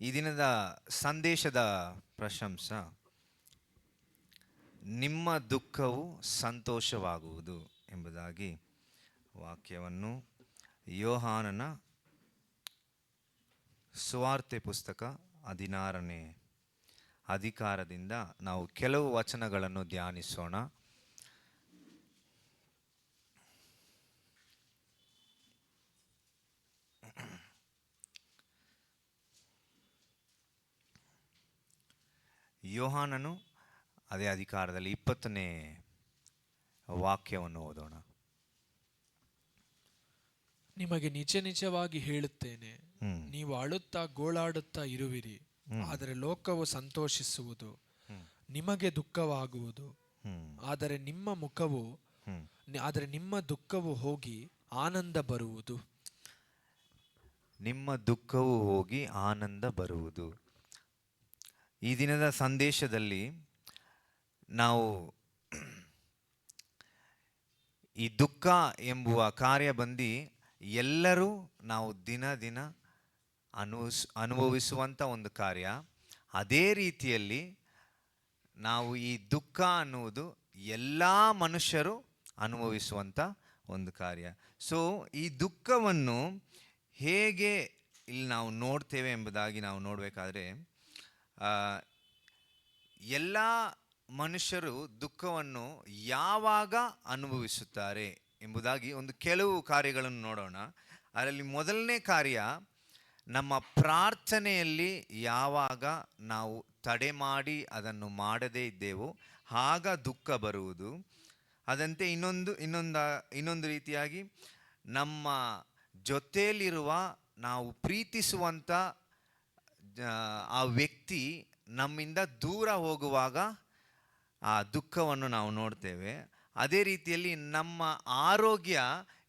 ಈ ದಿನದ ಸಂದೇಶದ ಪ್ರಶಂಸ, ನಿಮ್ಮ ದುಃಖವು ಸಂತೋಷವಾಗುವುದು ಎಂಬುದಾಗಿ ವಾಕ್ಯವನ್ನು ಯೋಹಾನನ ಸುವಾರ್ತೆ ಪುಸ್ತಕ 16ನೇ ಅಧಿಕಾರದಿಂದ ನಾವು ಕೆಲವು ವಚನಗಳನ್ನು ಧ್ಯಾನಿಸೋಣ. ಯೋಹಾನನು ಅದೇ ಅಧಿಕಾರದಲ್ಲಿ 20ನೇ ವಾಕ್ಯವನ್ನು ಓದೋಣ. ನಿಮಗೆ ನಿಜ ನಿಜವಾಗಿ ಹೇಳುತ್ತೇನೆ, ನೀವು ಅಳುತ್ತಾ ಗೋಳಾಡುತ್ತಾ ಇರುವಿರಿ, ಆದರೆ ಲೋಕವು ಸಂತೋಷಿಸುವುದು, ನಿಮಗೆ ದುಃಖವಾಗುವುದು. ಆದರೆ ನಿಮ್ಮ ದುಃಖವು ಹೋಗಿ ಆನಂದ ಬರುವುದು. ನಿಮ್ಮ ದುಃಖವು ಹೋಗಿ ಆನಂದ ಬರುವುದು. ಈ ದಿನದ ಸಂದೇಶದಲ್ಲಿ ನಾವು ಈ ದುಃಖ ಎಂಬುವ ಕಾರ್ಯ ಬಂದು ಎಲ್ಲರೂ ನಾವು ದಿನ ದಿನ ಅನುಭವಿಸುವಂಥ ಒಂದು ಕಾರ್ಯ. ಅದೇ ರೀತಿಯಲ್ಲಿ ನಾವು ಈ ದುಃಖ ಅನ್ನುವುದು ಎಲ್ಲ ಮನುಷ್ಯರು ಅನುಭವಿಸುವಂಥ ಒಂದು ಕಾರ್ಯ. ಸೊ ಈ ದುಃಖವನ್ನು ಹೇಗೆ ಇಲ್ಲಿ ನಾವು ನೋಡ್ತೇವೆ ಎಂಬುದಾಗಿ ನಾವು ನೋಡಬೇಕಾದ್ರೆ, ಎಲ್ಲ ಮನುಷ್ಯರು ದುಃಖವನ್ನು ಯಾವಾಗ ಅನುಭವಿಸುತ್ತಾರೆ ಎಂಬುದಾಗಿ ಒಂದು ಕೆಲವು ಕಾರ್ಯಗಳನ್ನು ನೋಡೋಣ. ಅದರಲ್ಲಿ ಮೊದಲನೇ ಕಾರ್ಯ, ನಮ್ಮ ಪ್ರಾರ್ಥನೆಯಲ್ಲಿ ಯಾವಾಗ ನಾವು ತಡೆ ಮಾಡಿ ಅದನ್ನು ಮಾಡದೇ ಇದ್ದೇವೋ ಆಗ ದುಃಖ ಬರುವುದು. ಅದಂತೆ ಇನ್ನೊಂದು ರೀತಿಯಾಗಿ, ನಮ್ಮ ಜೊತೆಯಲ್ಲಿರುವ ನಾವು ಪ್ರೀತಿಸುವಂಥ ಆ ವ್ಯಕ್ತಿ ನಮ್ಮಿಂದ ದೂರ ಹೋಗುವಾಗ ಆ ದುಃಖವನ್ನು ನಾವು ನೋಡ್ತೇವೆ. ಅದೇ ರೀತಿಯಲ್ಲಿ ನಮ್ಮ ಆರೋಗ್ಯ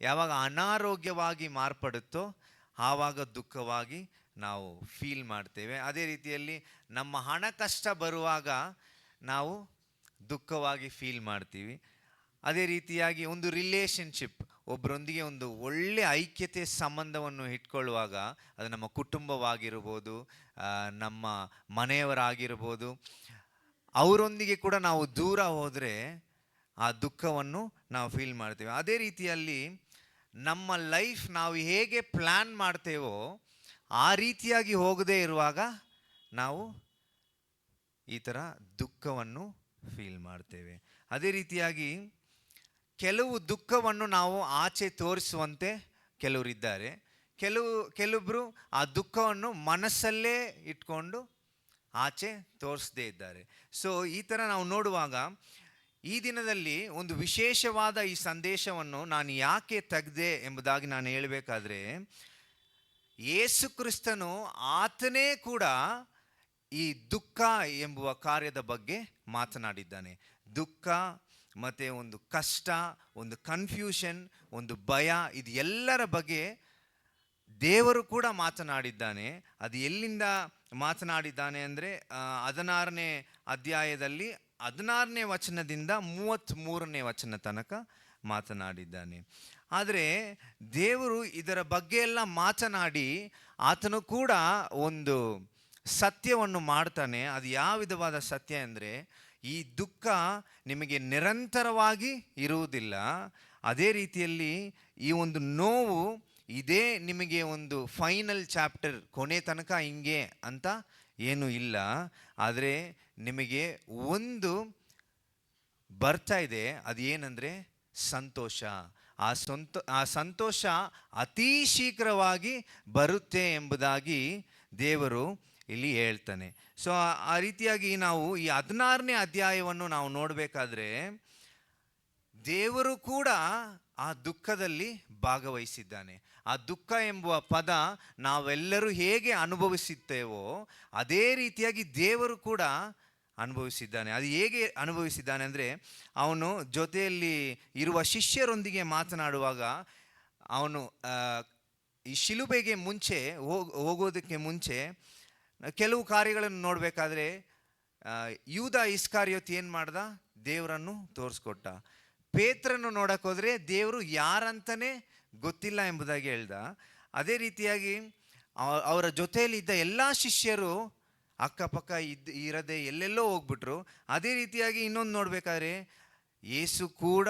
ಯಾವಾಗ ಅನಾರೋಗ್ಯವಾಗಿ ಮಾರ್ಪಡುತ್ತೋ ಆವಾಗ ದುಃಖವಾಗಿ ನಾವು ಫೀಲ್ ಮಾಡ್ತೇವೆ. ಅದೇ ರೀತಿಯಲ್ಲಿ ನಮ್ಮ ಹಣ ಕಷ್ಟ ಬರುವಾಗ ನಾವು ದುಃಖವಾಗಿ ಫೀಲ್ ಮಾಡ್ತೀವಿ. ಅದೇ ರೀತಿಯಾಗಿ ಒಂದು ರಿಲೇಷನ್ಶಿಪ್, ಒಬ್ಬರೊಂದಿಗೆ ಒಂದು ಒಳ್ಳೆ ಐಕ್ಯತೆ ಸಂಬಂಧವನ್ನು ಇಟ್ಕೊಳ್ಳುವಾಗ, ಅದು ನಮ್ಮ ಕುಟುಂಬವಾಗಿರ್ಬೋದು, ನಮ್ಮ ಮನೆಯವರಾಗಿರ್ಬೋದು, ಅವರೊಂದಿಗೆ ಕೂಡ ನಾವು ದೂರ ಹೋದರೆ ಆ ದುಃಖವನ್ನು ನಾವು ಫೀಲ್ ಮಾಡ್ತೇವೆ. ಅದೇ ರೀತಿಯಲ್ಲಿ ನಮ್ಮ ಲೈಫ್ ನಾವು ಹೇಗೆ ಪ್ಲ್ಯಾನ್ ಮಾಡ್ತೇವೋ ಆ ರೀತಿಯಾಗಿ ಹೋಗದೇ ಇರುವಾಗ ನಾವು ಈ ಥರ ದುಃಖವನ್ನು ಫೀಲ್ ಮಾಡ್ತೇವೆ. ಅದೇ ರೀತಿಯಾಗಿ ಕೆಲವು ದುಃಖವನ್ನು ನಾವು ಆಚೆ ತೋರಿಸುವಂತೆ ಕೆಲವರಿದ್ದಾರೆ, ಕೆಲವೊಬ್ಬರು ಆ ದುಃಖವನ್ನು ಮನಸ್ಸಲ್ಲೇ ಇಟ್ಕೊಂಡು ಆಚೆ ತೋರಿಸದೇ ಇದ್ದಾರೆ. ಸೊ ಈ ಥರ ನಾವು ನೋಡುವಾಗ ಈ ದಿನದಲ್ಲಿ ಒಂದು ವಿಶೇಷವಾದ ಈ ಸಂದೇಶವನ್ನು ನಾನು ಯಾಕೆ ತೆಗೆದೆ ಎಂಬುದಾಗಿ ನಾನು ಹೇಳಬೇಕಾದ್ರೆ, ಯೇಸು ಕ್ರಿಸ್ತನು ಆತನೇ ಕೂಡ ಈ ದುಃಖ ಎಂಬುವ ಕಾರ್ಯದ ಬಗ್ಗೆ ಮಾತನಾಡಿದ್ದಾನೆ. ದುಃಖ ಮತ್ತು ಒಂದು ಕಷ್ಟ, ಒಂದು ಕನ್ಫ್ಯೂಷನ್, ಒಂದು ಭಯ, ಇದು ಎಲ್ಲರ ಬಗ್ಗೆ ದೇವರು ಕೂಡ ಮಾತನಾಡಿದ್ದಾನೆ. ಅದು ಎಲ್ಲಿಂದ ಮಾತನಾಡಿದ್ದಾನೆ ಅಂದರೆ 16ನೇ ಅಧ್ಯಾಯದಲ್ಲಿ 16ನೇ ವಚನದಿಂದ 33ನೇ ವಚನ ತನಕ ಮಾತನಾಡಿದ್ದಾನೆ. ಆದರೆ ದೇವರು ಇದರ ಬಗ್ಗೆ ಎಲ್ಲ ಮಾತನಾಡಿ ಆತನು ಕೂಡ ಒಂದು ಸತ್ಯವನ್ನು ಮಾಡ್ತಾನೆ. ಅದು ಯಾವ ವಿಧವಾದ ಸತ್ಯ ಅಂದರೆ, ಈ ದುಃಖ ನಿಮಗೆ ನಿರಂತರವಾಗಿ ಇರುವುದಿಲ್ಲ. ಅದೇ ರೀತಿಯಲ್ಲಿ ಈ ಒಂದು ನೋವು ಇದೇ ನಿಮಗೆ ಒಂದು ಫೈನಲ್ ಚಾಪ್ಟರ್, ಕೊನೆ ತನಕ ಹಿಂಗೆ ಅಂತ ಏನೂ ಇಲ್ಲ. ಆದರೆ ನಿಮಗೆ ಒಂದು ಬರ್ತಾ ಇದೆ, ಅದು ಏನಂದರೆ ಸಂತೋಷ. ಆ ಸಂತೋಷ ಅತೀ ಶೀಘ್ರವಾಗಿ ಬರುತ್ತೆ ಎಂಬುದಾಗಿ ದೇವರು ಇಲ್ಲಿ ಹೇಳ್ತಾನೆ. ಸೊ ಆ ರೀತಿಯಾಗಿ ನಾವು ಈ 16ನೇ ಅಧ್ಯಾಯವನ್ನು ನಾವು ನೋಡಬೇಕಾದ್ರೆ, ದೇವರು ಕೂಡ ಆ ದುಃಖದಲ್ಲಿ ಭಾಗವಹಿಸಿದ್ದಾನೆ. ಆ ದುಃಖ ಎಂಬುವ ಪದ ನಾವೆಲ್ಲರೂ ಹೇಗೆ ಅನುಭವಿಸುತ್ತೇವೋ ಅದೇ ರೀತಿಯಾಗಿ ದೇವರು ಕೂಡ ಅನುಭವಿಸಿದ್ದಾನೆ. ಅದು ಹೇಗೆ ಅನುಭವಿಸಿದ್ದಾನೆ ಅಂದರೆ, ಅವನು ಜೊತೆಯಲ್ಲಿ ಇರುವ ಶಿಷ್ಯರೊಂದಿಗೆ ಮಾತನಾಡುವಾಗ ಅವನು ಈ ಶಿಲುಬೆಗೆ ಮುಂಚೆ ಹೋಗೋದಕ್ಕೆ ಮುಂಚೆ ಕೆಲವು ಕಾರ್ಯಗಳನ್ನು ನೋಡಬೇಕಾದ್ರೆ, ಯೂದ ಇಸ್ಕಾರಿಯೋತ್ ಏನು ಮಾಡ್ದ? ದೇವರನ್ನು ತೋರಿಸ್ಕೊಟ್ಟ. ಪೇತ್ರನ್ನು ನೋಡಕ್ಕೆ ಹೋದರೆ ದೇವರು ಯಾರಂತಲೇ ಗೊತ್ತಿಲ್ಲ ಎಂಬುದಾಗಿ ಹೇಳ್ದ. ಅದೇ ರೀತಿಯಾಗಿ ಅವರ ಜೊತೆಯಲ್ಲಿ ಇದ್ದ ಎಲ್ಲ ಶಿಷ್ಯರು ಅಕ್ಕಪಕ್ಕ ಇರದೆ ಎಲ್ಲೆಲ್ಲೋ ಹೋಗ್ಬಿಟ್ರು. ಅದೇ ರೀತಿಯಾಗಿ ಇನ್ನೊಂದು ನೋಡ್ಬೇಕಾದ್ರೆ ಯೇಸು ಕೂಡ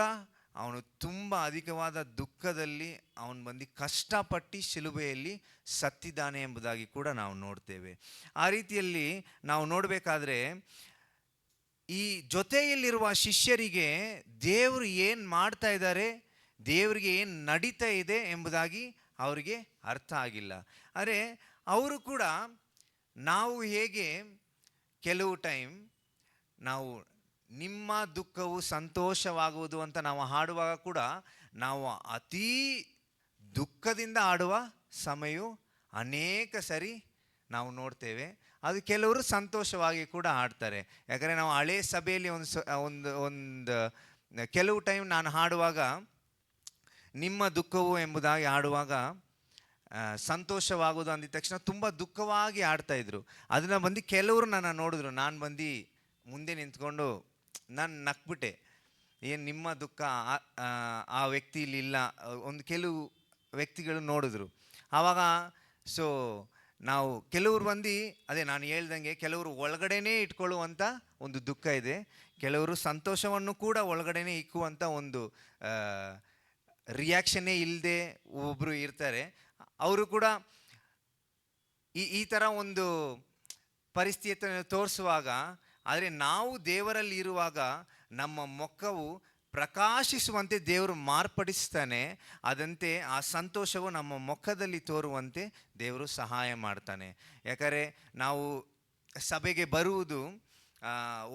ಅವನು ತುಂಬ ಅಧಿಕವಾದ ದುಃಖದಲ್ಲಿ ಅವನು ಬಂದು ಕಷ್ಟಪಟ್ಟು ಶಿಲುಬೆಯಲ್ಲಿ ಸತ್ತಿದ್ದಾನೆ ಎಂಬುದಾಗಿ ಕೂಡ ನಾವು ನೋಡ್ತೇವೆ. ಆ ರೀತಿಯಲ್ಲಿ ನಾವು ನೋಡಬೇಕಾದ್ರೆ ಈ ಜೊತೆಯಲ್ಲಿರುವ ಶಿಷ್ಯರಿಗೆ ದೇವರು ಏನು ಮಾಡ್ತಾ ಇದ್ದಾರೆ, ದೇವರಿಗೆ ಏನು ನಡೀತಾ ಇದೆ ಎಂಬುದಾಗಿ ಅವರಿಗೆ ಅರ್ಥ ಆಗಿಲ್ಲ. ಆದರೆ ಅವರು ಕೂಡ ನಾವು ಹೇಗೆ ಕೆಲವು ಟೈಮ್ ನಾವು ನಿಮ್ಮ ದುಃಖವು ಸಂತೋಷವಾಗುವುದು ಅಂತ ನಾವು ಹಾಡುವಾಗ ಕೂಡ ನಾವು ಅತೀ ದುಃಖದಿಂದ ಆಡುವ ಸಮಯವು ಅನೇಕ ಸರಿ ನಾವು ನೋಡ್ತೇವೆ. ಅದು ಕೆಲವರು ಸಂತೋಷವಾಗಿ ಕೂಡ ಹಾಡ್ತಾರೆ. ಯಾಕಂದರೆ ನಾವು ಹಳೆ ಸಭೆಯಲ್ಲಿ ಒಂದು ಕೆಲವು ಟೈಮ್ ನಾನು ಹಾಡುವಾಗ ನಿಮ್ಮ ದುಃಖವು ಎಂಬುದಾಗಿ ಹಾಡುವಾಗ ಸಂತೋಷವಾಗೋದು ಅಂದಿದ ತಕ್ಷಣ ತುಂಬ ದುಃಖವಾಗಿ ಆಡ್ತಾಯಿದ್ರು. ಅದನ್ನು ಬಂದು ಕೆಲವರು ನನ್ನ ನೋಡಿದ್ರು. ನಾನು ಬಂದು ಮುಂದೆ ನಿಂತ್ಕೊಂಡು ನಾನು ನಕ್ಬಿಟ್ಟೆ, ಏನು ನಿಮ್ಮ ದುಃಖ ಆ ವ್ಯಕ್ತಿ ಇಲ್ಲಿ ಇಲ್ಲ. ಒಂದು ಕೆಲವು ವ್ಯಕ್ತಿಗಳು ನೋಡಿದ್ರು. ಆವಾಗ ಸೊ ನಾವು ಕೆಲವರು ಬಂದು ಅದೇ ನಾನು ಹೇಳ್ದಂಗೆ ಕೆಲವರು ಒಳಗಡೆನೇ ಇಟ್ಕೊಳ್ಳುವಂಥ ಒಂದು ದುಃಖ ಇದೆ, ಕೆಲವರು ಸಂತೋಷವನ್ನು ಕೂಡ ಒಳಗಡೆನೇ ಇಕ್ಕುವಂಥ ಒಂದು ರಿಯಾಕ್ಷನ್ನೇ ಇಲ್ಲದೆ ಒಬ್ಬರು ಇರ್ತಾರೆ. ಅವರು ಕೂಡ ಈ ಥರ ಒಂದು ಪರಿಸ್ಥಿತಿಯನ್ನು ತೋರಿಸುವಾಗ, ಆದರೆ ನಾವು ದೇವರಲ್ಲಿ ಇರುವಾಗ ನಮ್ಮ ಮುಖವು ಪ್ರಕಾಶಿಸುವಂತೆ ದೇವರು ಮಾರ್ಪಡಿಸ್ತಾನೆ. ಅದಂತೆ ಆ ಸಂತೋಷವು ನಮ್ಮ ಮುಖದಲ್ಲಿ ತೋರುವಂತೆ ದೇವರು ಸಹಾಯ ಮಾಡ್ತಾನೆ. ಯಾಕಂದರೆ ನಾವು ಸಭೆಗೆ ಬರುವುದು,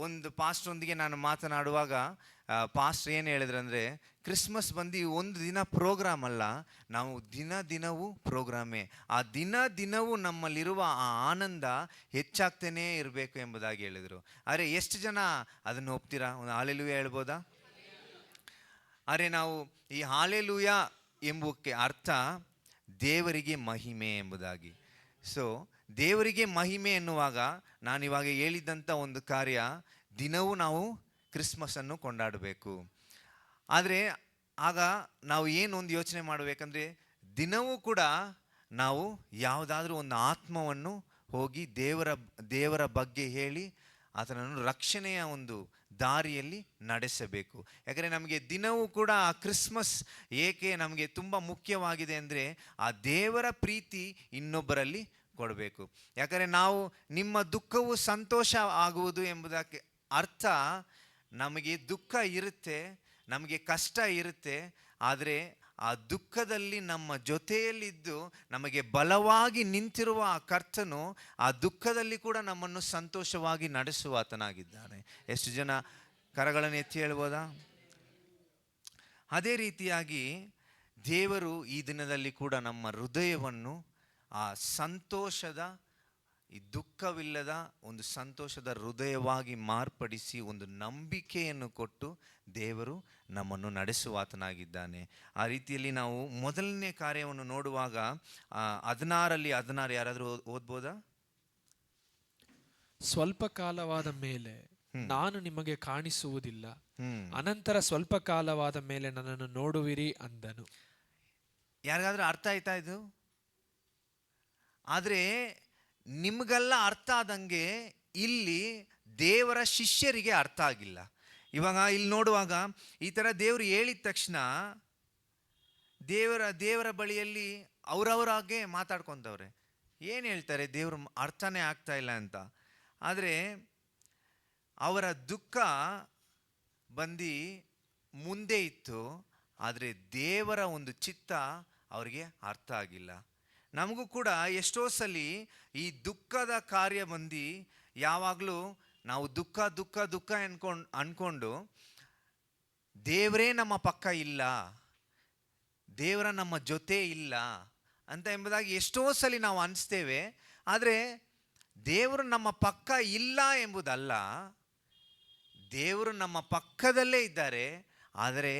ಒಂದು ಪಾಸ್ಟ್ರೊಂದಿಗೆ ನಾನು ಮಾತನಾಡುವಾಗ ಪಾಸ್ಟ್ರ್ ಏನು ಹೇಳಿದ್ರಂದರೆ, ಕ್ರಿಸ್ಮಸ್ ಬಂದು ಒಂದು ದಿನ ಪ್ರೋಗ್ರಾಮ್ ಅಲ್ಲ, ನಾವು ದಿನವೂ ಪ್ರೋಗ್ರಾಮೇ. ಆ ದಿನವೂ ನಮ್ಮಲ್ಲಿರುವ ಆ ಆನಂದ ಹೆಚ್ಚಾಗ್ತಾನೇ ಇರಬೇಕು ಎಂಬುದಾಗಿ ಹೇಳಿದರು. ಆದರೆ ಎಷ್ಟು ಜನ ಅದನ್ನು ಒಪ್ತೀರಾ? ಒಂದು ಹಾಲೆಲೂಯ ಹೇಳ್ಬೋದಾ? ಆದರೆ ನಾವು ಈ ಹಾಲೆಲೂಯ ಎಂಬುದಕ್ಕೆ ಅರ್ಥ ದೇವರಿಗೆ ಮಹಿಮೆ ಎಂಬುದಾಗಿ. ಸೊ ದೇವರಿಗೆ ಮಹಿಮೆ ಎನ್ನುವಾಗ ನಾನಿವಾಗ ಹೇಳಿದ್ದಂಥ ಒಂದು ಕಾರ್ಯ, ದಿನವೂ ನಾವು ಕ್ರಿಸ್ಮಸನ್ನು ಕೊಂಡಾಡಬೇಕು. ಆದರೆ ಆಗ ನಾವು ಏನೊಂದು ಯೋಚನೆ ಮಾಡಬೇಕಂದ್ರೆ, ದಿನವೂ ಕೂಡ ನಾವು ಯಾವುದಾದ್ರೂ ಒಂದು ಆತ್ಮವನ್ನು ಹೋಗಿ ದೇವರ ಬಗ್ಗೆ ಹೇಳಿ ಆತನನ್ನು ರಕ್ಷಣೆಯ ಒಂದು ದಾರಿಯಲ್ಲಿ ನಡೆಸಬೇಕು. ಯಾಕಂದರೆ ನಮಗೆ ದಿನವೂ ಕೂಡ ಆ ಕ್ರಿಸ್ಮಸ್ ಏಕೆ ನಮಗೆ ತುಂಬ ಮುಖ್ಯವಾಗಿದೆ ಅಂದರೆ, ಆ ದೇವರ ಪ್ರೀತಿ ಇನ್ನೊಬ್ಬರಲ್ಲಿ ಕೊಡಬೇಕು. ಯಾಕಂದರೆ ನಾವು ನಿಮ್ಮ ದುಃಖವು ಸಂತೋಷ ಆಗುವುದು ಎಂಬುದಕ್ಕೆ ಅರ್ಥ, ನಮಗೆ ದುಃಖ ಇರುತ್ತೆ, ನಮಗೆ ಕಷ್ಟ ಇರುತ್ತೆ, ಆದರೆ ಆ ದುಃಖದಲ್ಲಿ ನಮ್ಮ ಜೊತೆಯಲ್ಲಿದ್ದು ನಮಗೆ ಬಲವಾಗಿ ನಿಂತಿರುವ ಆ ಕರ್ತನು ಆ ದುಃಖದಲ್ಲಿ ಕೂಡ ನಮ್ಮನ್ನು ಸಂತೋಷವಾಗಿ ನಡೆಸುವ ಆತನಾಗಿದ್ದಾನೆ. ಎಷ್ಟು ಜನ ಕರಗಳನ್ನು ಎತ್ತಿ ಹೇಳ್ಬೋದಾ? ಅದೇ ರೀತಿಯಾಗಿ ದೇವರು ಈ ದಿನದಲ್ಲಿ ಕೂಡ ನಮ್ಮ ಹೃದಯವನ್ನು ಆ ಸಂತೋಷದ, ಈ ದುಃಖವಿಲ್ಲದ ಒಂದು ಸಂತೋಷದ ಹೃದಯವಾಗಿ ಮಾರ್ಪಡಿಸಿ ಒಂದು ನಂಬಿಕೆಯನ್ನು ಕೊಟ್ಟು ದೇವರು ನಮ್ಮನ್ನು ನಡೆಸುವಾತನಾಗಿದ್ದಾನೆ. ಆ ರೀತಿಯಲ್ಲಿ ನಾವು ಮೊದಲನೇ ಕಾರ್ಯವನ್ನು ನೋಡುವಾಗ 16 ಯಾರಾದರೂ ಓದ್ಬೋದಾ? ಸ್ವಲ್ಪ ಕಾಲವಾದ ಮೇಲೆ ನಾನು ನಿಮಗೆ ಕಾಣಿಸುವುದಿಲ್ಲ, ಅನಂತರ ಸ್ವಲ್ಪ ಕಾಲವಾದ ಮೇಲೆ ನನ್ನನ್ನು ನೋಡುವಿರಿ ಅಂದನು. ಯಾರಿಗಾದ್ರೂ ಅರ್ಥ ಆಯ್ತಾ ಇದು? ಆದರೆ ನಿಮಗೆಲ್ಲ ಅರ್ಥ ಆದಂಗೆ ಇಲ್ಲಿ ದೇವರ ಶಿಷ್ಯರಿಗೆ ಅರ್ಥ ಆಗಿಲ್ಲ. ಇವಾಗ ಇಲ್ಲಿ ನೋಡುವಾಗ ಈ ಥರ ದೇವರು ಹೇಳಿದ ತಕ್ಷಣ ದೇವರ ಬಳಿಯಲ್ಲಿ ಅವರವರಾಗೆ ಮಾತಾಡ್ಕೊತವ್ರೆ. ಏನು ಹೇಳ್ತಾರೆ, ದೇವ್ರ ಅರ್ಥನೇ ಆಗ್ತಾ ಇಲ್ಲ ಅಂತ. ಆದರೆ ಅವರ ದುಃಖ ಬಂದು ಮುಂದೆ ಇತ್ತು, ಆದರೆ ದೇವರ ಒಂದು ಚಿತ್ತ ಅವರಿಗೆ ಅರ್ಥ ಆಗಿಲ್ಲ. ನಮಗೂ ಕೂಡ ಎಷ್ಟೋ ಸಲ ಈ ದುಃಖದ ಕಾರ್ಯ ಬಂದು ಯಾವಾಗಲೂ ನಾವು ದುಃಖ ಅನ್ಕೊಂಡು ದೇವರೇ ನಮ್ಮ ಪಕ್ಕ ಇಲ್ಲ, ದೇವರ ನಮ್ಮ ಜೊತೆ ಇಲ್ಲ ಅಂತ ಎಂಬುದಾಗಿ ಎಷ್ಟೋ ಸಲ ನಾವು ಅನಿಸ್ತೇವೆ. ಆದರೆ ದೇವರು ನಮ್ಮ ಪಕ್ಕ ಇಲ್ಲ ಎಂಬುದಲ್ಲ, ದೇವರು ನಮ್ಮ ಪಕ್ಕದಲ್ಲೇ ಇದ್ದಾರೆ. ಆದರೆ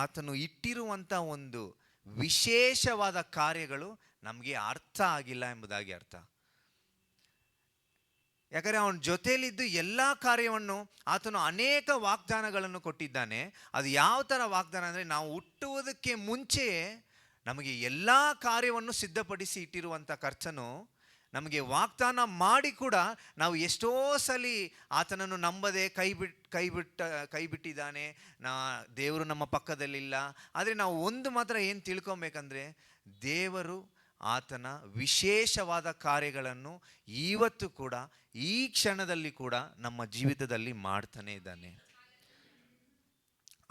ಆತನು ಇಟ್ಟಿರುವಂಥ ಒಂದು ವಿಶೇಷವಾದ ಕಾರ್ಯಗಳು ನಮಗೆ ಅರ್ಥ ಆಗಿಲ್ಲ ಎಂಬುದಾಗಿ ಅರ್ಥ. ಯಾಕಂದರೆ ಅವನ ಜೊತೆಯಲ್ಲಿದ್ದು ಎಲ್ಲ ಕಾರ್ಯವನ್ನು ಆತನು ಅನೇಕ ವಾಗ್ದಾನಗಳನ್ನು ಕೊಟ್ಟಿದ್ದಾನೆ. ಅದು ಯಾವ ಥರ ವಾಗ್ದಾನ ಅಂದರೆ, ನಾವು ಹುಟ್ಟುವುದಕ್ಕೆ ಮುಂಚೆಯೇ ನಮಗೆ ಎಲ್ಲ ಕಾರ್ಯವನ್ನು ಸಿದ್ಧಪಡಿಸಿ ಇಟ್ಟಿರುವಂಥ ಕರ್ತನು ನಮಗೆ ವಾಗ್ದಾನ ಮಾಡಿ ಕೂಡ ನಾವು ಎಷ್ಟೋ ಸಲ ಆತನನ್ನು ನಂಬದೆ ಕೈ ಬಿಟ್ಟಿದ್ದಾನೆ. ದೇವರು ನಮ್ಮ ಪಕ್ಕದಲ್ಲಿಲ್ಲ. ಆದರೆ ನಾವು ಒಂದು ಮಾತ್ರ ಏನು ತಿಳ್ಕೊಬೇಕಂದ್ರೆ, ದೇವರು ಆತನ ವಿಶೇಷವಾದ ಕಾರ್ಯಗಳನ್ನು ಇವತ್ತು ಕೂಡ ಈ ಕ್ಷಣದಲ್ಲಿ ಕೂಡ ನಮ್ಮ ಜೀವಿತದಲ್ಲಿ ಮಾಡ್ತಾನೆ ಇದ್ದಾನೆ.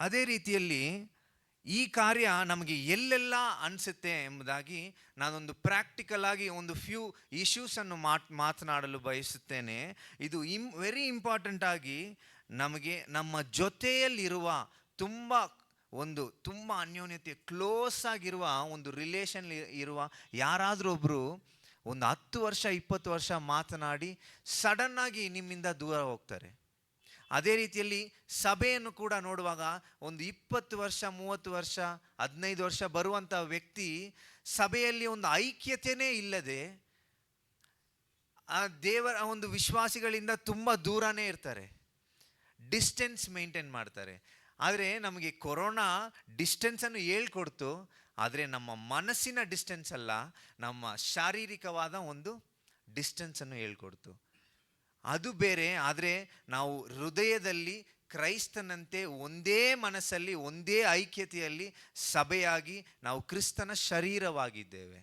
ಅದೇ ರೀತಿಯಲ್ಲಿ ಈ ಕಾರ್ಯ ನಮಗೆ ಎಲ್ಲೆಲ್ಲ ಅನಿಸುತ್ತೆ ಎಂಬುದಾಗಿ ನಾನೊಂದು ಪ್ರಾಕ್ಟಿಕಲ್ ಆಗಿ ಒಂದು ಫ್ಯೂ ಇಶ್ಯೂಸನ್ನು ಮಾತನಾಡಲು ಬಯಸುತ್ತೇನೆ. ಇದು ವೆರಿ ಇಂಪಾರ್ಟೆಂಟ್ ಆಗಿ ನಮಗೆ ನಮ್ಮ ಜೊತೆಯಲ್ಲಿರುವ ತುಂಬ ಅನ್ಯೋನ್ಯತೆ ಕ್ಲೋಸ್ ಆಗಿರುವ ಒಂದು ರಿಲೇಷನ್ ಇರುವ ಯಾರಾದರೂ ಒಬ್ಬರು ಒಂದು 10 ವರ್ಷ 20 ವರ್ಷ ಮಾತನಾಡಿ ಸಡನ್ನಾಗಿ ನಿಮ್ಮಿಂದ ದೂರ ಹೋಗ್ತಾರೆ. ಅದೇ ರೀತಿಯಲ್ಲಿ ಸಭೆಯನ್ನು ಕೂಡ ನೋಡುವಾಗ ಒಂದು 20 ವರ್ಷ 30 ವರ್ಷ 15 ವರ್ಷ ಬರುವಂಥ ವ್ಯಕ್ತಿ ಸಭೆಯಲ್ಲಿ ಒಂದು ಐಕ್ಯತೆಯೇ ಇಲ್ಲದೆ ಆ ದೇವರ ಒಂದು ವಿಶ್ವಾಸಿಗಳಿಂದ ತುಂಬ ದೂರನೇ ಇರ್ತಾರೆ, ಡಿಸ್ಟೆನ್ಸ್ ಮೇಂಟೈನ್ ಮಾಡ್ತಾರೆ. ಆದರೆ ನಮಗೆ ಕೊರೋನಾ ಡಿಸ್ಟೆನ್ಸನ್ನು ಹೇಳ್ಕೊಡ್ತು, ಆದರೆ ನಮ್ಮ ಮನಸ್ಸಿನ ಡಿಸ್ಟೆನ್ಸ್ ಅಲ್ಲ, ನಮ್ಮ ಶಾರೀರಿಕವಾದ ಒಂದು ಡಿಸ್ಟೆನ್ಸನ್ನು ಹೇಳ್ಕೊಡ್ತು. ಅದು ಬೇರೆ. ಆದರೆ ನಾವು ಹೃದಯದಲ್ಲಿ ಕ್ರೈಸ್ತನಂತೆ ಒಂದೇ ಮನಸ್ಸಲ್ಲಿ ಒಂದೇ ಐಕ್ಯತೆಯಲ್ಲಿ ಸಭೆಯಾಗಿ ನಾವು ಕ್ರಿಸ್ತನ ಶರೀರವಾಗಿದ್ದೇವೆ.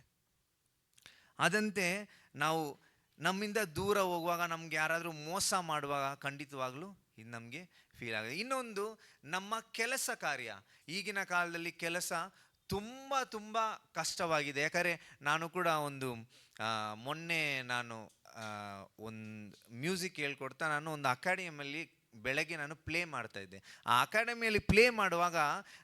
ಅದಂತೆ ನಾವು ನಮ್ಮಿಂದ ದೂರ ಹೋಗುವಾಗ, ನಮ್ಗೆ ಯಾರಾದರೂ ಮೋಸ ಮಾಡುವಾಗ ಖಂಡಿತವಾಗ್ಲೂ ಇದು ನಮಗೆ ಫೀಲ್ ಆಗುತ್ತೆ. ಇನ್ನೊಂದು, ನಮ್ಮ ಕೆಲಸ ಕಾರ್ಯ. ಈಗಿನ ಕಾಲದಲ್ಲಿ ಕೆಲಸ ತುಂಬ ಕಷ್ಟವಾಗಿದೆ. ಯಾಕಂದರೆ ನಾನು ಕೂಡ ಮೊನ್ನೆ ಒಂದು ಮ್ಯೂಸಿಕ್ ಹೇಳ್ಕೊಡ್ತಾ ನಾನು ಒಂದು ಅಕಾಡೆಮಿಯಲ್ಲಿ ಬೆಳಗ್ಗೆ ನಾನು ಪ್ಲೇ ಮಾಡ್ತಾ ಇದ್ದೆ. ಆ ಅಕಾಡೆಮಿಯಲ್ಲಿ ಪ್ಲೇ ಮಾಡುವಾಗ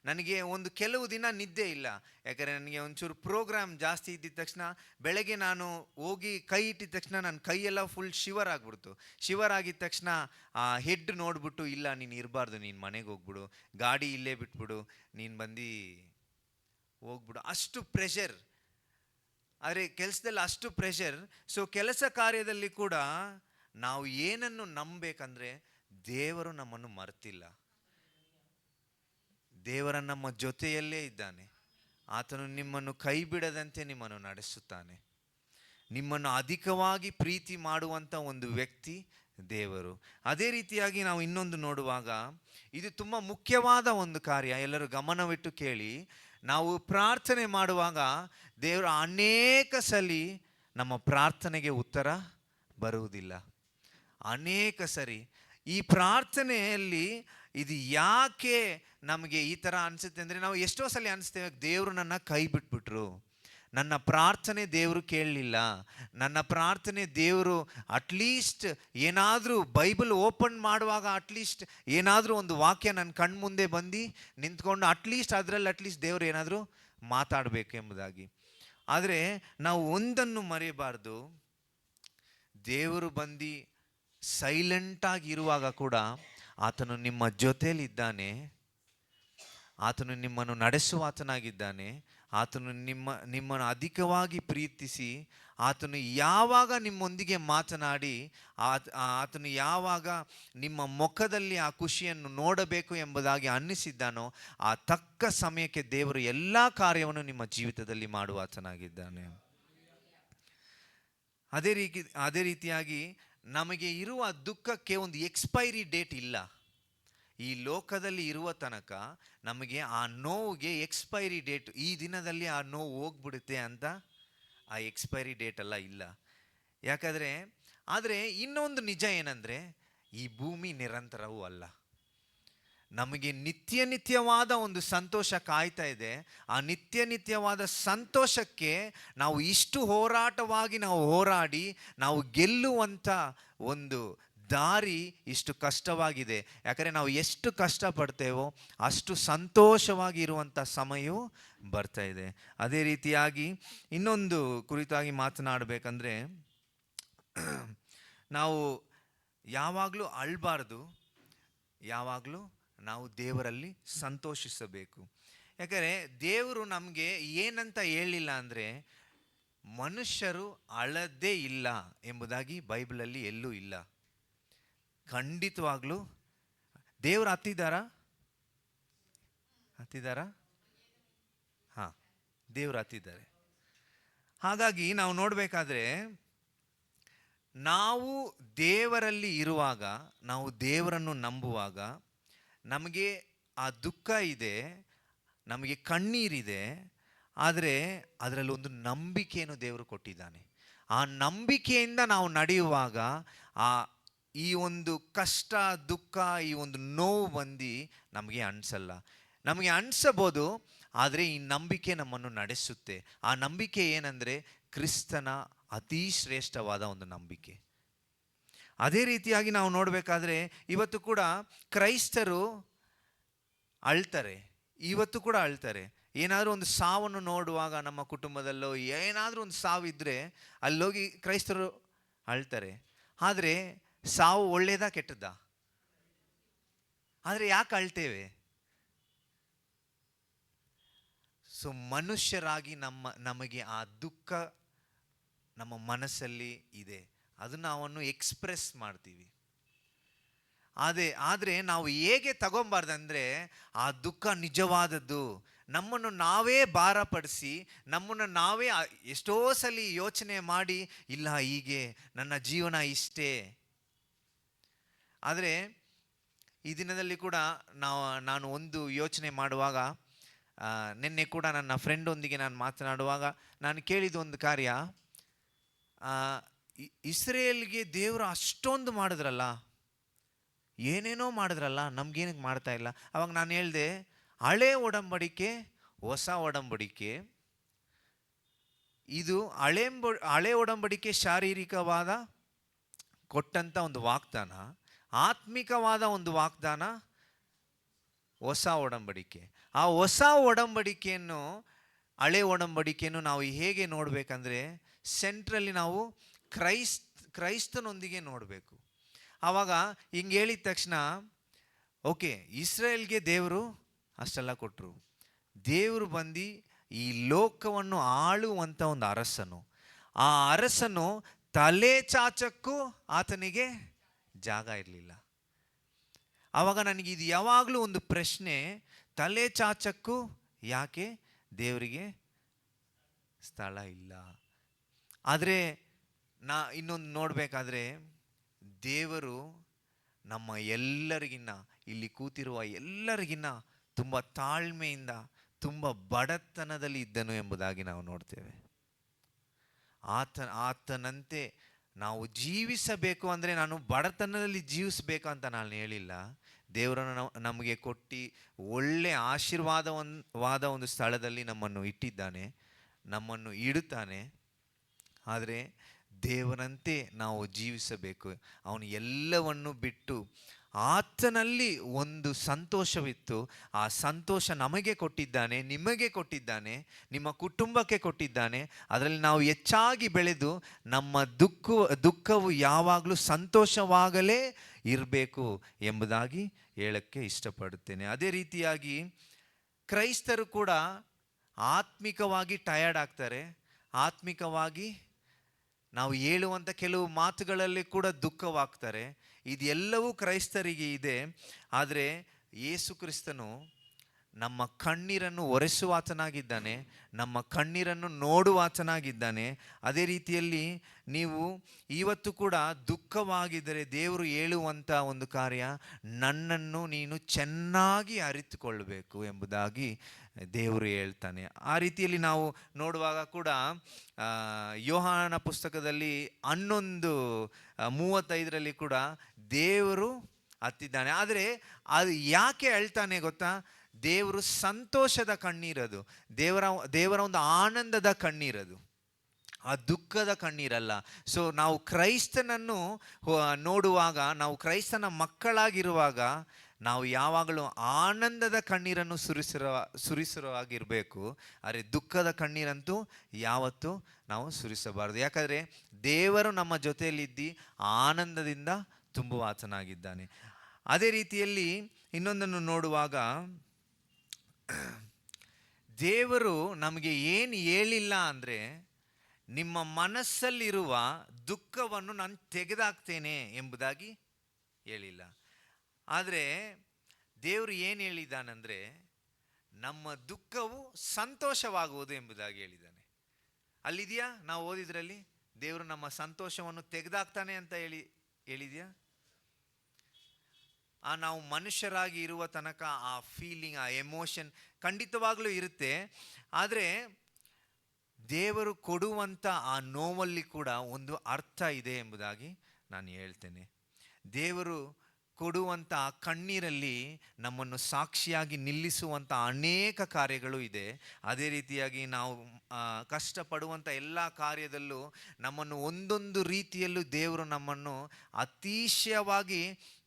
ನನಗೆ ಕೆಲವು ದಿನ ನಿದ್ದೆ ಇಲ್ಲ. ಯಾಕಂದರೆ ನನಗೆ ಒಂಚೂರು ಪ್ರೋಗ್ರಾಮ್ ಜಾಸ್ತಿ ಇದ್ದಿದ್ದ ತಕ್ಷಣ ಬೆಳಗ್ಗೆ ನಾನು ಹೋಗಿ ಕೈ ಇಟ್ಟಿದ ತಕ್ಷಣ ನನ್ನ ಕೈಯೆಲ್ಲ ಫುಲ್ ಶಿವರ್ ಆಗಿಬಿಡ್ತು. ಶಿವರ್ ಆಗಿದ ತಕ್ಷಣ ಆ ಹೆಡ್ ನೋಡ್ಬಿಟ್ಟು, ಇಲ್ಲ ನೀನು ಇರಬಾರ್ದು, ನೀನು ಮನೆಗೆ ಹೋಗ್ಬಿಡು, ಗಾಡಿ ಇಲ್ಲೇ ಬಿಟ್ಬಿಡು, ನೀನು ಬಂದು ಹೋಗ್ಬಿಡು, ಅಷ್ಟು ಪ್ರೆಷರ್. ಆದರೆ ಕೆಲಸದಲ್ಲಿ ಅಷ್ಟು ಪ್ರೆಷರ್. ಸೊ ಕೆಲಸ ಕಾರ್ಯದಲ್ಲಿ ಕೂಡ ನಾವು ಏನನ್ನು ನಂಬಬೇಕಂದ್ರೆ, ದೇವರು ನಮ್ಮನ್ನು ಮರ್ತಿಲ್ಲ, ದೇವರ ನಮ್ಮ ಜೊತೆಯಲ್ಲೇ ಇದ್ದಾನೆ. ಆತನು ನಿಮ್ಮನ್ನು ಕೈ ಬಿಡದಂತೆ ನಿಮ್ಮನ್ನು ನಡೆಸುತ್ತಾನೆ. ನಿಮ್ಮನ್ನು ಅಧಿಕವಾಗಿ ಪ್ರೀತಿ ಮಾಡುವಂಥ ಒಂದು ವ್ಯಕ್ತಿ ದೇವರು. ಅದೇ ರೀತಿಯಾಗಿ ನಾವು ಇನ್ನೊಂದು ನೋಡುವಾಗ, ಇದು ತುಂಬ ಮುಖ್ಯವಾದ ಒಂದು ಕಾರ್ಯ. ಎಲ್ಲರೂ ಗಮನವಿಟ್ಟು ಕೇಳಿ. ನಾವು ಪ್ರಾರ್ಥನೆ ಮಾಡುವಾಗ ದೇವರು ಅನೇಕ ಸಲ ನಮ್ಮ ಪ್ರಾರ್ಥನೆಗೆ ಉತ್ತರ ಬರುವುದಿಲ್ಲ. ಅನೇಕ ಸರಿ ಈ ಪ್ರಾರ್ಥನೆಯಲ್ಲಿ ಇದು ಯಾಕೆ ನಮಗೆ ಈ ಥರ ಅನಿಸುತ್ತೆ ಅಂದರೆ, ನಾವು ಎಷ್ಟೋ ಸಲ ಅನಿಸ್ತೇವೆ, ದೇವರು ನನ್ನ ಕೈ ಬಿಟ್ಬಿಟ್ರು, ನನ್ನ ಪ್ರಾರ್ಥನೆ ದೇವರು ಕೇಳಲಿಲ್ಲ, ನನ್ನ ಪ್ರಾರ್ಥನೆ ದೇವರು ಅಟ್ಲೀಸ್ಟ್ ಏನಾದರೂ ಬೈಬಲ್ ಓಪನ್ ಮಾಡುವಾಗ ಅಟ್ಲೀಸ್ಟ್ ಏನಾದರೂ ಒಂದು ವಾಕ್ಯ ನನ್ನ ಕಣ್ಮುಂದೆ ಬಂದು ನಿಂತ್ಕೊಂಡು ಅಟ್ಲೀಸ್ಟ್ ದೇವರು ಏನಾದರೂ ಮಾತಾಡಬೇಕು ಎಂಬುದಾಗಿ. ಆದರೆ ನಾವು ಒಂದನ್ನು ಮರೆಯಬಾರ್ದು, ದೇವರು ಬಂದು ಸೈಲೆಂಟಾಗಿ ಇರುವಾಗ ಕೂಡ ಆತನು ನಿಮ್ಮ ಜೊತೆಯಲ್ಲಿದ್ದಾನೆ, ಆತನು ನಿಮ್ಮನ್ನು ನಡೆಸುವ ಆತನಾಗಿದ್ದಾನೆ. ಆತನು ನಿಮ್ಮನ್ನು ಅಧಿಕವಾಗಿ ಪ್ರೀತಿಸಿ, ಆತನು ಯಾವಾಗ ನಿಮ್ಮೊಂದಿಗೆ ಮಾತನಾಡಿ, ಆತನು ಯಾವಾಗ ನಿಮ್ಮ ಮುಖದಲ್ಲಿ ಆ ಖುಷಿಯನ್ನು ನೋಡಬೇಕು ಎಂಬುದಾಗಿ ಅನ್ನಿಸಿದ್ದಾನೋ, ಆ ತಕ್ಕ ಸಮಯಕ್ಕೆ ದೇವರು ಎಲ್ಲ ಕಾರ್ಯವನ್ನು ನಿಮ್ಮ ಜೀವಿತದಲ್ಲಿ ಮಾಡುವ ಆತನಾಗಿದ್ದಾನೆ. ಅದೇ ರೀತಿಯಾಗಿ ನಮಗೆ ಇರುವ ದುಃಖಕ್ಕೆ ಒಂದು ಎಕ್ಸ್ಪೈರಿ ಡೇಟ್ ಇಲ್ಲ. ಈ ಲೋಕದಲ್ಲಿ ಇರುವ ತನಕ ನಮಗೆ ಆ ನೋವಿಗೆ ಎಕ್ಸ್ಪೈರಿ ಡೇಟ್, ಈ ದಿನದಲ್ಲಿ ಆ ನೋವು ಹೋಗ್ಬಿಡುತ್ತೆ ಅಂತ ಆ ಎಕ್ಸ್ಪೈರಿ ಡೇಟ್ ಎಲ್ಲ ಇಲ್ಲ. ಆದರೆ ಇನ್ನೊಂದು ನಿಜ ಏನಂದರೆ, ಈ ಭೂಮಿ ನಿರಂತರವೂ ಅಲ್ಲ. ನಮಗೆ ನಿತ್ಯವಾದ ಒಂದು ಸಂತೋಷ ಕಾಯ್ತಾ ಇದೆ. ಆ ನಿತ್ಯವಾದ ಸಂತೋಷಕ್ಕೆ ನಾವು ಇಷ್ಟು ಹೋರಾಟವಾಗಿ ನಾವು ಹೋರಾಡಿ ನಾವು ಗೆಲ್ಲುವಂಥ ಒಂದು ದಾರಿ ಇಷ್ಟು ಕಷ್ಟವಾಗಿದೆ. ಯಾಕಂದರೆ ನಾವು ಎಷ್ಟು ಕಷ್ಟಪಡ್ತೇವೋ ಅಷ್ಟು ಸಂತೋಷವಾಗಿ ಇರುವಂಥ ಸಮಯವೂ ಬರ್ತಾ ಇದೆ. ಅದೇ ರೀತಿಯಾಗಿ ಇನ್ನೊಂದು ಕುರಿತಾಗಿ ಮಾತನಾಡಬೇಕಂದ್ರೆ, ನಾವು ಯಾವಾಗಲೂ ಅಳಬಾರ್ದು, ಯಾವಾಗಲೂ ನಾವು ದೇವರಲ್ಲಿ ಸಂತೋಷಿಸಬೇಕು. ಯಾಕಂದರೆ ದೇವರು ನಮಗೆ ಏನಂತ ಹೇಳಿಲ್ಲ ಅಂದರೆ, ಮನುಷ್ಯರು ಅಳದೇ ಇಲ್ಲ ಎಂಬುದಾಗಿ ಬೈಬಲಲ್ಲಿ ಎಲ್ಲೂ ಇಲ್ಲ. ಖಂಡಿತವಾಗ್ಲೂ ದೇವರು ಹತ್ತಿದ್ದಾರಾ? ಹಾಂ, ದೇವರು ಹತ್ತಿದ್ದಾರೆ. ಹಾಗಾಗಿ ನಾವು ನೋಡಬೇಕಾದ್ರೆ ನಾವು ದೇವರಲ್ಲಿ ಇರುವಾಗ, ನಾವು ದೇವರನ್ನು ನಂಬುವಾಗ ನಮಗೆ ಆ ದುಃಖ ಇದೆ, ನಮಗೆ ಕಣ್ಣೀರಿದೆ, ಆದರೆ ಅದರಲ್ಲಿ ಒಂದು ನಂಬಿಕೆಯನ್ನು ದೇವರು ಕೊಟ್ಟಿದ್ದಾನೆ. ಆ ನಂಬಿಕೆಯಿಂದ ನಾವು ನಡೆಯುವಾಗ ಆ ಈ ಒಂದು ಕಷ್ಟ, ದುಃಖ, ಈ ಒಂದು ನೋವು ಬಂದು ನಮಗೆ ಅನಿಸಲ್ಲ. ನಮಗೆ ಅನಿಸಬಹುದು, ಆದರೆ ಈ ನಂಬಿಕೆ ನಮ್ಮನ್ನು ನಡೆಸುತ್ತೆ. ಆ ನಂಬಿಕೆ ಏನಂದರೆ ಕ್ರಿಸ್ತನ ಅತಿ ಶ್ರೇಷ್ಠವಾದ ಒಂದು ನಂಬಿಕೆ. ಅದೇ ರೀತಿಯಾಗಿ ನಾವು ನೋಡಬೇಕಾದ್ರೆ ಇವತ್ತು ಕೂಡ ಕ್ರೈಸ್ತರು ಅಳ್ತಾರೆ, ಇವತ್ತು ಕೂಡ ಅಳ್ತಾರೆ. ಏನಾದರೂ ಒಂದು ಸಾವನ್ನು ನೋಡುವಾಗ, ನಮ್ಮ ಕುಟುಂಬದಲ್ಲೋ ಏನಾದರೂ ಒಂದು ಸಾವಿದ್ರೆ ಅಲ್ಲೋಗಿ ಕ್ರೈಸ್ತರು ಅಳ್ತಾರೆ. ಆದರೆ ಸಾವು ಒಳ್ಳೇದಾ ಕೆಟ್ಟದ್ದಾ? ಆದರೆ ಯಾಕೆ ಅಳ್ತೇವೆ? ಸೊ ಮನುಷ್ಯರಾಗಿ ನಮಗೆ ಆ ದುಃಖ ನಮ್ಮ ಮನಸ್ಸಲ್ಲಿ ಇದೆ, ಅದನ್ನು ನಾವನ್ನು ಎಕ್ಸ್ಪ್ರೆಸ್ ಮಾಡ್ತೀವಿ. ಆದರೆ ನಾವು ಹೇಗೆ ತಗೊಂಬಾರ್ದಂದ್ರೆ, ಆ ದುಃಖ ನಿಜವಾದದ್ದು, ನಮ್ಮನ್ನು ನಾವೇ ಭಾರಪಡಿಸಿ, ನಮ್ಮನ್ನು ನಾವೇ ಎಷ್ಟೋ ಸಲ ಯೋಚನೆ ಮಾಡಿ, ಇಲ್ಲ ಹೀಗೆ ನನ್ನ ಜೀವನ ಇಷ್ಟೇ. ಆದರೆ ಈ ದಿನದಲ್ಲಿ ಕೂಡ ನಾನು ಒಂದು ಯೋಚನೆ ಮಾಡುವಾಗ, ನಿನ್ನೆ ಕೂಡ ನನ್ನ ಫ್ರೆಂಡೊಂದಿಗೆ ನಾನು ಮಾತನಾಡುವಾಗ ನಾನು ಕೇಳಿದ ಒಂದು ಕಾರ್ಯ, ಇಸ್ರೇಲ್ಗೆ ದೇವರು ಅಷ್ಟೊಂದು ಮಾಡಿದ್ರಲ್ಲ, ಏನೇನೋ ಮಾಡಿದ್ರಲ್ಲ, ನಮ್ಗೇನಕ್ಕೆ ಮಾಡ್ತಾ ಇಲ್ಲ? ಅವಾಗ ನಾನು ಹೇಳಿದೆ, ಹಳೆ ಒಡಂಬಡಿಕೆ, ಹೊಸ ಒಡಂಬಡಿಕೆ. ಇದು ಹಳೆ ಒಡಂಬಡಿಕೆ ಶಾರೀರಿಕವಾದ ಕೊಟ್ಟಂಥ ಒಂದು ವಾಗ್ದಾನ, ಆತ್ಮಿಕವಾದ ಒಂದು ವಾಗ್ದಾನ ಹೊಸ ಒಡಂಬಡಿಕೆ. ಆ ಹೊಸ ಒಡಂಬಡಿಕೆಯನ್ನು, ಹಳೆ ಒಡಂಬಡಿಕೆಯನ್ನು ನಾವು ಹೇಗೆ ನೋಡಬೇಕಂದ್ರೆ, ಸೆಂಟ್ರಲ್ಲಿ ನಾವು ಕ್ರೈಸ್ತನೊಂದಿಗೆ ನೋಡಬೇಕು. ಆವಾಗ ಹಿಂಗೆ ಹೇಳಿದ ತಕ್ಷಣ, ಓಕೆ, ಇಸ್ರೇಲ್ಗೆ ದೇವರು ಅಷ್ಟೆಲ್ಲ ಕೊಟ್ಟರು, ದೇವರು ಬಂದು ಈ ಲೋಕವನ್ನು ಆಳುವಂಥ ಒಂದು ಅರಸನು, ಆ ಅರಸನು ತಲೆ ಚಾಚಕ್ಕೂ ಆತನಿಗೆ ಜಾಗ ಇರಲಿಲ್ಲ. ಆವಾಗ ನನಗೆ ಇದು ಯಾವಾಗಲೂ ಒಂದು ಪ್ರಶ್ನೆ, ತಲೆ ಚಾಚಕ್ಕೂ ಯಾಕೆ ದೇವರಿಗೆ ಸ್ಥಳ ಇಲ್ಲ? ಆದರೆ ಇನ್ನೊಂದು ನೋಡಬೇಕಾದ್ರೆ, ದೇವರು ನಮ್ಮ ಎಲ್ಲರಿಗಿನ್ನ, ಇಲ್ಲಿ ಕೂತಿರುವ ಎಲ್ಲರಿಗಿನ್ನ ತುಂಬ ತಾಳ್ಮೆಯಿಂದ, ತುಂಬ ಬಡತನದಲ್ಲಿ ಇದ್ದನು ಎಂಬುದಾಗಿ ನಾವು ನೋಡ್ತೇವೆ. ಆತನಂತೆ ನಾವು ಜೀವಿಸಬೇಕು ಅಂದರೆ, ನಾನು ಬಡತನದಲ್ಲಿ ಜೀವಿಸಬೇಕು ಅಂತ ನಾನು ಹೇಳಿಲ್ಲ. ದೇವರನ್ನು ನಮಗೆ ಕೊಟ್ಟು ಒಳ್ಳೆ ಆಶೀರ್ವಾದವಾದ ಒಂದು ಸ್ಥಳದಲ್ಲಿ ನಮ್ಮನ್ನು ಇಟ್ಟಿದ್ದಾನೆ, ನಮ್ಮನ್ನು ಇಡುತ್ತಾನೆ. ಆದರೆ ದೇವರಂತೆ ನಾವು ಜೀವಿಸಬೇಕು. ಅವನು ಎಲ್ಲವನ್ನು ಬಿಟ್ಟು, ಆತನಲ್ಲಿ ಒಂದು ಸಂತೋಷವಿತ್ತು, ಆ ಸಂತೋಷ ನಮಗೆ ಕೊಟ್ಟಿದ್ದಾನೆ, ನಿಮಗೆ ಕೊಟ್ಟಿದ್ದಾನೆ, ನಿಮ್ಮ ಕುಟುಂಬಕ್ಕೆ ಕೊಟ್ಟಿದ್ದಾನೆ. ಅದರಲ್ಲಿ ನಾವು ಹೆಚ್ಚಾಗಿ ಬೆಳೆದು ನಮ್ಮ ದುಃಖವು ಯಾವಾಗಲೂ ಸಂತೋಷವಾಗಲೇ ಇರಬೇಕು ಎಂಬುದಾಗಿ ಹೇಳಕ್ಕೆ ಇಷ್ಟಪಡುತ್ತೇನೆ. ಅದೇ ರೀತಿಯಾಗಿ ಕ್ರೈಸ್ತರು ಕೂಡ ಆತ್ಮಿಕವಾಗಿ ಟಯರ್ಡ್ ಆಗ್ತಾರೆ, ಆತ್ಮಿಕವಾಗಿ ನಾವು ಹೇಳುವಂಥ ಕೆಲವು ಮಾತುಗಳಲ್ಲಿ ಕೂಡ ದುಃಖವಾಗ್ತಾರೆ. ಇದೆಲ್ಲವೂ ಕ್ರೈಸ್ತರಿಗೆ ಇದೆ. ಆದರೆ ಯೇಸು ಕ್ರಿಸ್ತನು ನಮ್ಮ ಕಣ್ಣೀರನ್ನು ಒರೆಸುವಾತನಾಗಿದ್ದಾನೆ, ನಮ್ಮ ಕಣ್ಣೀರನ್ನು ನೋಡುವಾತನಾಗಿದ್ದಾನೆ. ಅದೇ ರೀತಿಯಲ್ಲಿ ನೀವು ಇವತ್ತು ಕೂಡ ದುಃಖವಾಗಿದ್ದರೆ ದೇವರು ಹೇಳುವಂಥ ಒಂದು ಕಾರ್ಯ, ನನ್ನನ್ನು ನೀನು ಚೆನ್ನಾಗಿ ಅರಿತುಕೊಳ್ಳಬೇಕು ಎಂಬುದಾಗಿ ದೇವರು ಹೇಳ್ತಾನೆ. ಆ ರೀತಿಯಲ್ಲಿ ನಾವು ನೋಡುವಾಗ ಕೂಡ ಯೋಹಾನನ ಪುಸ್ತಕದಲ್ಲಿ 11:35 ಕೂಡ ದೇವರು ಹತ್ತಿದ್ದಾನೆ. ಆದರೆ ಅದು ಯಾಕೆ ಹೇಳ್ತಾನೆ ಗೊತ್ತಾ? ದೇವರು ಸಂತೋಷದ ಕಣ್ಣೀರದು, ದೇವರ ಒಂದು ಆನಂದದ ಕಣ್ಣೀರದು, ಆ ದುಃಖದ ಕಣ್ಣೀರಲ್ಲ. ಸೊ ನಾವು ಕ್ರೈಸ್ತನನ್ನು ನೋಡುವಾಗ, ನಾವು ಕ್ರೈಸ್ತನ ಮಕ್ಕಳಾಗಿರುವಾಗ ನಾವು ಯಾವಾಗಲೂ ಆನಂದದ ಕಣ್ಣೀರನ್ನು ಸುರಿಸಿರುವಾಗಿರಬೇಕು. ಆದರೆ ದುಃಖದ ಕಣ್ಣೀರಂತೂ ಯಾವತ್ತೂ ನಾವು ಸುರಿಸಬಾರದು. ಯಾಕಂದರೆ ದೇವರು ನಮ್ಮ ಜೊತೆಯಲ್ಲಿದ್ದು ಆನಂದದಿಂದ ತುಂಬುವಾತನಾಗಿದ್ದಾನೆ. ಅದೇ ರೀತಿಯಲ್ಲಿ ಇನ್ನೊಂದನ್ನು ನೋಡುವಾಗ, ದೇವರು ನಮಗೆ ಏನು ಹೇಳಿಲ್ಲ ಅಂದರೆ, ನಿಮ್ಮ ಮನಸ್ಸಲ್ಲಿರುವ ದುಃಖವನ್ನು ನಾನು ತೆಗೆದಾಕ್ತೇನೆ ಎಂಬುದಾಗಿ ಹೇಳಿಲ್ಲ. ಆದರೆ ದೇವರು ಏನು ಹೇಳಿದ್ದಾನಂದರೆ, ನಮ್ಮ ದುಃಖವು ಸಂತೋಷವಾಗುವುದು ಎಂಬುದಾಗಿ ಹೇಳಿದ್ದಾನೆ. ಅಲ್ಲಿದೆಯಾ? ನಾವು ಓದಿದ್ರಲ್ಲಿ ದೇವರು ನಮ್ಮ ಸಂತೋಷವನ್ನು ತೆಗೆದಾಕ್ತಾನೆ ಅಂತ ಹೇಳಿದ್ಯಾ? ನಾವು ಮನುಷ್ಯರಾಗಿ ಇರುವ ತನಕ ಆ ಫೀಲಿಂಗ್, ಆ ಎಮೋಷನ್ ಖಂಡಿತವಾಗ್ಲೂ ಇರುತ್ತೆ. ಆದರೆ ದೇವರು ಕೊಡುವಂಥ ಆ ನೋವಲ್ಲಿ ಕೂಡ ಒಂದು ಅರ್ಥ ಇದೆ ಎಂಬುದಾಗಿ ನಾನು ಹೇಳ್ತೇನೆ. ದೇವರು ಕೊಡುವಂಥ ಆ ಕಣ್ಣೀರಲ್ಲಿ ನಮ್ಮನ್ನು ಸಾಕ್ಷಿಯಾಗಿ ನಿಲ್ಲಿಸುವಂಥ ಅನೇಕ ಕಾರ್ಯಗಳು ಇದೆ. ಅದೇ ರೀತಿಯಾಗಿ ನಾವು ಕಷ್ಟಪಡುವಂಥ ಎಲ್ಲ ಕಾರ್ಯದಲ್ಲೂ ನಮ್ಮನ್ನು ಒಂದೊಂದು ರೀತಿಯಲ್ಲೂ ದೇವರು ನಮ್ಮನ್ನು ಅತಿಶಯವಾಗಿ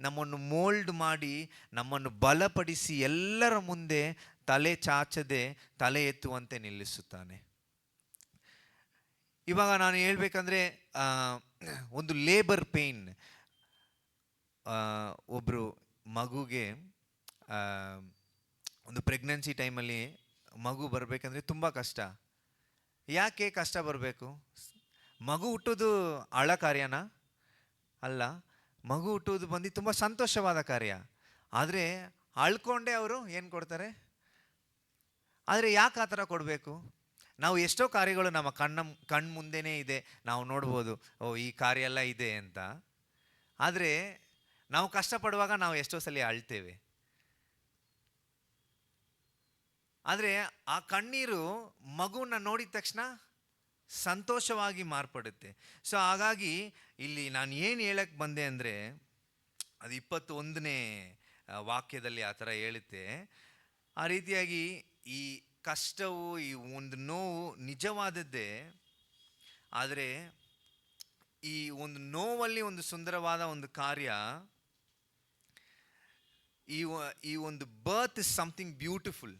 ನಮ್ಮನ್ನು ಮೋಲ್ಡ್ ಮಾಡಿ ನಮ್ಮನ್ನು ಬಲಪಡಿಸಿ ಎಲ್ಲರ ಮುಂದೆ ತಲೆ ಚಾಚದೆ ತಲೆ ಎತ್ತುವಂತೆ ನಿಲ್ಲಿಸುತ್ತಾನೆ. ಇವಾಗ ನಾನು ಹೇಳ್ಬೇಕಂದ್ರೆ ಒಂದು ಲೇಬರ್ ಪೇಯ್ನ್, ಒಬ್ಬರು ಮಗುಗೆ ಒಂದು ಪ್ರೆಗ್ನೆನ್ಸಿ ಟೈಮಲ್ಲಿ ಮಗು ಬರಬೇಕಂದ್ರೆ ತುಂಬ ಕಷ್ಟ. ಯಾಕೆ ಕಷ್ಟ ಬರಬೇಕು? ಮಗು ಹುಟ್ಟೋದು ಅಳ ಕಾರ್ಯನಾ? ಅಲ್ಲ, ಮಗು ಹುಟ್ಟುವುದು ಬಂದು ತುಂಬ ಸಂತೋಷವಾದ ಕಾರ್ಯ. ಆದರೆ ಅಳ್ಕೊಂಡೇ ಅವರು ಏನು ಕೊಡ್ತಾರೆ? ಆದರೆ ಯಾಕೆ ಆ ಥರ ಕೊಡಬೇಕು? ನಾವು ಎಷ್ಟೋ ಕಾರ್ಯಗಳು ನಮ್ಮ ಕಣ್ಣು ಮುಂದೆನೇ ಇದೆ, ನಾವು ನೋಡ್ಬೋದು, ಓ ಈ ಕಾರ್ಯ ಎಲ್ಲ ಇದೆ ಅಂತ. ಆದರೆ ನಾವು ಕಷ್ಟಪಡುವಾಗ ನಾವು ಎಷ್ಟೋ ಸಲ ಅಳ್ತೇವೆ. ಆದರೆ ಆ ಕಣ್ಣೀರು ಮಗುವನ್ನ ನೋಡಿದ ತಕ್ಷಣ ಸಂತೋಷವಾಗಿ ಮಾರ್ಪಡುತ್ತೆ. ಸೊ ಹಾಗಾಗಿ ಇಲ್ಲಿ ನಾನು ಏನು ಹೇಳಕ್ಕೆ ಬಂದೆ ಅಂದರೆ, ಅದು 21ನೇ ವಾಕ್ಯದಲ್ಲಿ ಆ ಥರ ಹೇಳುತ್ತೆ. ಆ ರೀತಿಯಾಗಿ ಈ ಕಷ್ಟವು, ಈ ಒಂದು ನೋವು ನಿಜವಾದದ್ದೇ. ಆದರೆ ಈ ಒಂದು ನೋವಲ್ಲಿ ಒಂದು ಸುಂದರವಾದ ಒಂದು ಕಾರ್ಯ, ಈ ಒಂದು ಬರ್ತ್ ಇಸ್ ಸಮಥಿಂಗ್ ಬ್ಯೂಟಿಫುಲ್.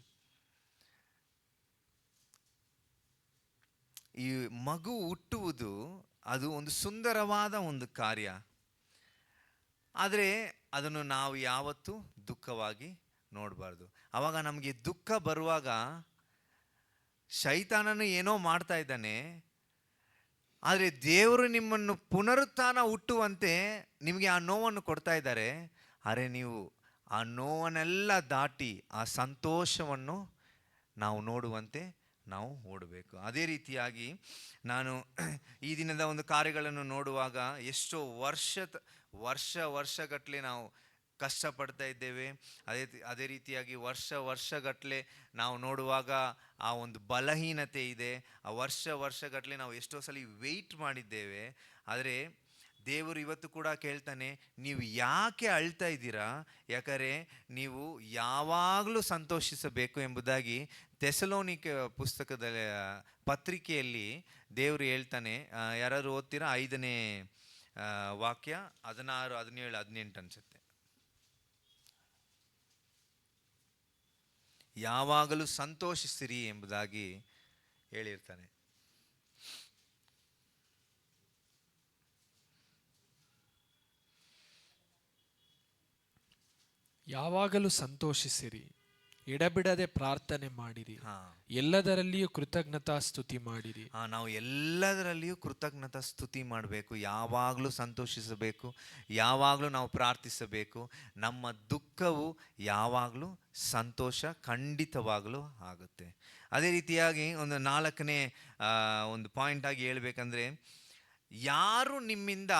ಈ ಮಗು ಹುಟ್ಟುವುದು ಅದು ಒಂದು ಸುಂದರವಾದ ಒಂದು ಕಾರ್ಯ. ಆದರೆ ಅದನ್ನು ನಾವು ಯಾವತ್ತೂ ದುಃಖವಾಗಿ ನೋಡಬಾರ್ದು. ಆವಾಗ ನಮಗೆ ದುಃಖ ಬರುವಾಗ ಶೈತಾನನು ಏನೋ ಮಾಡ್ತಾ ಇದ್ದಾನೆ, ಆದರೆ ದೇವರು ನಿಮ್ಮನ್ನು ಪುನರುತ್ಥಾನ ಹುಟ್ಟುವಂತೆ ನಿಮಗೆ ಆ ನೋವನ್ನು ಕೊಡ್ತಾ ಇದ್ದಾರೆ. ಆದರೆ ನೀವು ಆ ನೋವನ್ನೆಲ್ಲ ದಾಟಿ ಆ ಸಂತೋಷವನ್ನು ನಾವು ನೋಡುವಂತೆ ನಾವು ಓಡಬೇಕು. ಅದೇ ರೀತಿಯಾಗಿ ನಾನು ಈ ದಿನದ ಒಂದು ಕಾರ್ಯಗಳನ್ನು ನೋಡುವಾಗ ಎಷ್ಟೋ ವರ್ಷಗಟ್ಟಲೆ ನಾವು ಕಷ್ಟಪಡ್ತಾ ಇದ್ದೇವೆ. ಅದೇ ರೀತಿಯಾಗಿ ವರ್ಷಗಟ್ಟಲೆ ನಾವು ನೋಡುವಾಗ ಆ ಒಂದು ಬಲಹೀನತೆ ಇದೆ. ಆ ವರ್ಷಗಟ್ಟಲೆ ನಾವು ಎಷ್ಟೋ ಸಲ ವೆಯ್ಟ್ ಮಾಡಿದ್ದೇವೆ. ಆದರೆ ದೇವರು ಇವತ್ತು ಕೂಡ ಕೇಳ್ತಾನೆ, ನೀವು ಯಾಕೆ ಅಳ್ತಾ ಇದ್ದೀರಾ? ಯಾಕಂದರೆ ನೀವು ಯಾವಾಗಲೂ ಸಂತೋಷಿಸಬೇಕು ಎಂಬುದಾಗಿ ಥೆಸಲೋನಿಕ ಪುಸ್ತಕದ ಪತ್ರಿಕೆಯಲ್ಲಿ ದೇವರು ಹೇಳ್ತಾನೆ. ಯಾರಾದರೂ ಓದ್ತೀರಾ? 5ನೇ ವಾಕ್ಯ, 16, 17, 18 ಅನ್ಸುತ್ತೆ. ಯಾವಾಗಲೂ ಸಂತೋಷಿಸಿರಿ ಎಂಬುದಾಗಿ ಹೇಳಿರ್ತಾನೆ. ಯಾವಾಗಲೂ ಸಂತೋಷಿಸಿರಿ, ಎಡಬಿಡದೆ ಪ್ರಾರ್ಥನೆ ಮಾಡಿರಿ, ಎಲ್ಲದರಲ್ಲಿಯೂ ಕೃತಜ್ಞತಾ ಸ್ತುತಿ ಮಾಡಿರಿ. ನಾವು ಎಲ್ಲದರಲ್ಲಿಯೂ ಕೃತಜ್ಞತಾ ಸ್ತುತಿ ಮಾಡಬೇಕು. ಯಾವಾಗಲೂ ಸಂತೋಷಿಸಬೇಕು, ಯಾವಾಗಲೂ ನಾವು ಪ್ರಾರ್ಥಿಸಬೇಕು. ನಮ್ಮ ದುಃಖವು ಯಾವಾಗಲೂ ಸಂತೋಷ ಖಂಡಿತವಾಗಲೂ ಆಗುತ್ತೆ. ಅದೇ ರೀತಿಯಾಗಿ ಒಂದು 4ನೇ ಒಂದು ಪಾಯಿಂಟ್ ಆಗಿ ಹೇಳ್ಬೇಕಂದ್ರೆ, ಯಾರು ನಿಮ್ಮಿಂದ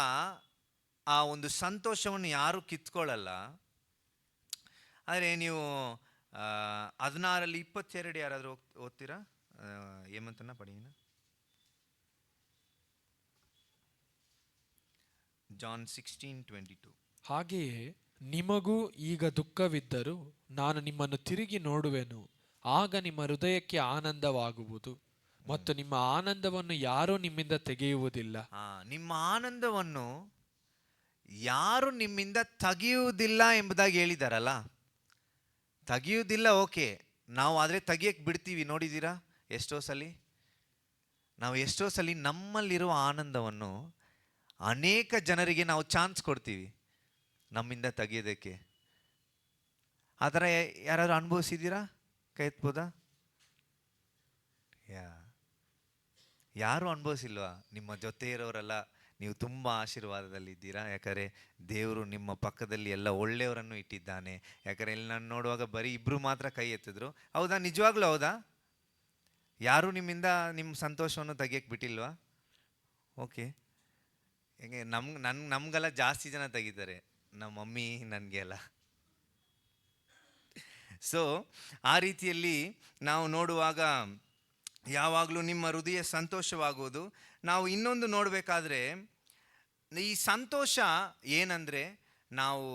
ಆ ಒಂದು ಸಂತೋಷವನ್ನು ಯಾರು ಕಿತ್ಕೊಳ್ಳಲ್ಲ. ಆದರೆ ನೀವು 16ರಲ್ಲಿ 22 ಯಾರಾದರೂ ಓದ್ತೀರಾ? ಏಮಂತನ ಪಡಿನ ಜಾನ್ 16:22. ಹಾಗೆಯೇ ನಿಮಗೂ ಈಗ ದುಃಖವಿದ್ದರೂ ನಾನು ನಿಮ್ಮನ್ನು ತಿರುಗಿ ನೋಡುವೆನು, ಆಗ ನಿಮ್ಮ ಹೃದಯಕ್ಕೆ ಆನಂದವಾಗುವುದು ಮತ್ತು ನಿಮ್ಮ ಆನಂದವನ್ನು ಯಾರೂ ನಿಮ್ಮಿಂದ ತೆಗೆಯುವುದಿಲ್ಲ. ನಿಮ್ಮ ಆನಂದವನ್ನು ಯಾರು ನಿಮ್ಮಿಂದ ತೆಗೆಯುವುದಿಲ್ಲ ಎಂಬುದಾಗಿ ಹೇಳಿದಾರಲ್ಲ. ತೆಗೆಯುವುದಿಲ್ಲ, ಓಕೆ, ನಾವು ಆದರೆ ತೆಗಿಯಕ್ಕೆ ಬಿಡ್ತೀವಿ. ನೋಡಿದ್ದೀರಾ ಎಷ್ಟೋ ಸಲ ನಮ್ಮಲ್ಲಿರುವ ಆನಂದವನ್ನು ಅನೇಕ ಜನರಿಗೆ ನಾವು ಚಾನ್ಸ್ ಕೊಡ್ತೀವಿ ನಮ್ಮಿಂದ ತೆಗೆಯೋದಕ್ಕೆ. ಆ ಥರ ಯಾರಾದರೂ ಅನುಭವಿಸಿದ್ದೀರಾ? ಕೈ ಎತ್ಬೋದಾ? ಯಾರು ಅನುಭವಿಸಿಲ್ವಾ? ನಿಮ್ಮ ಜೊತೆ ಇರೋರೆಲ್ಲ ನೀವು ತುಂಬ ಆಶೀರ್ವಾದದಲ್ಲಿದ್ದೀರಾ. ಯಾಕಂದರೆ ದೇವರು ನಿಮ್ಮ ಪಕ್ಕದಲ್ಲಿ ಎಲ್ಲ ಒಳ್ಳೆಯವರನ್ನು ಇಟ್ಟಿದ್ದಾನೆ. ಯಾಕಂದರೆ ಇಲ್ಲಿ ನಾನು ನೋಡುವಾಗ ಬರೀ ಇಬ್ಬರು ಮಾತ್ರ ಕೈ ಎತ್ತಿದ್ರು. ಹೌದಾ? ನಿಜವಾಗ್ಲೂ ಹೌದಾ? ಯಾರೂ ನಿಮ್ಮಿಂದ ನಿಮ್ಮ ಸಂತೋಷವನ್ನು ತೆಗಿಯಕ್ಕೆ ಬಿಟ್ಟಿಲ್ವಾ? ಓಕೆ. ಹೇಗೆ ನಮಗೆಲ್ಲ ಜಾಸ್ತಿ ಜನ ತೆಗಿತಾರೆ, ನಮ್ಮ ಮಮ್ಮಿ ನನಗೆ ಎಲ್ಲ. ಸೊ ಆ ರೀತಿಯಲ್ಲಿ ನಾವು ನೋಡುವಾಗ ಯಾವಾಗಲೂ ನಿಮ್ಮ ಹೃದಯ ಸಂತೋಷವಾಗುವುದು. ನಾವು ಇನ್ನೊಂದು ನೋಡಬೇಕಾದ್ರೆ ಈ ಸಂತೋಷ ಏನಂದರೆ, ನಾವು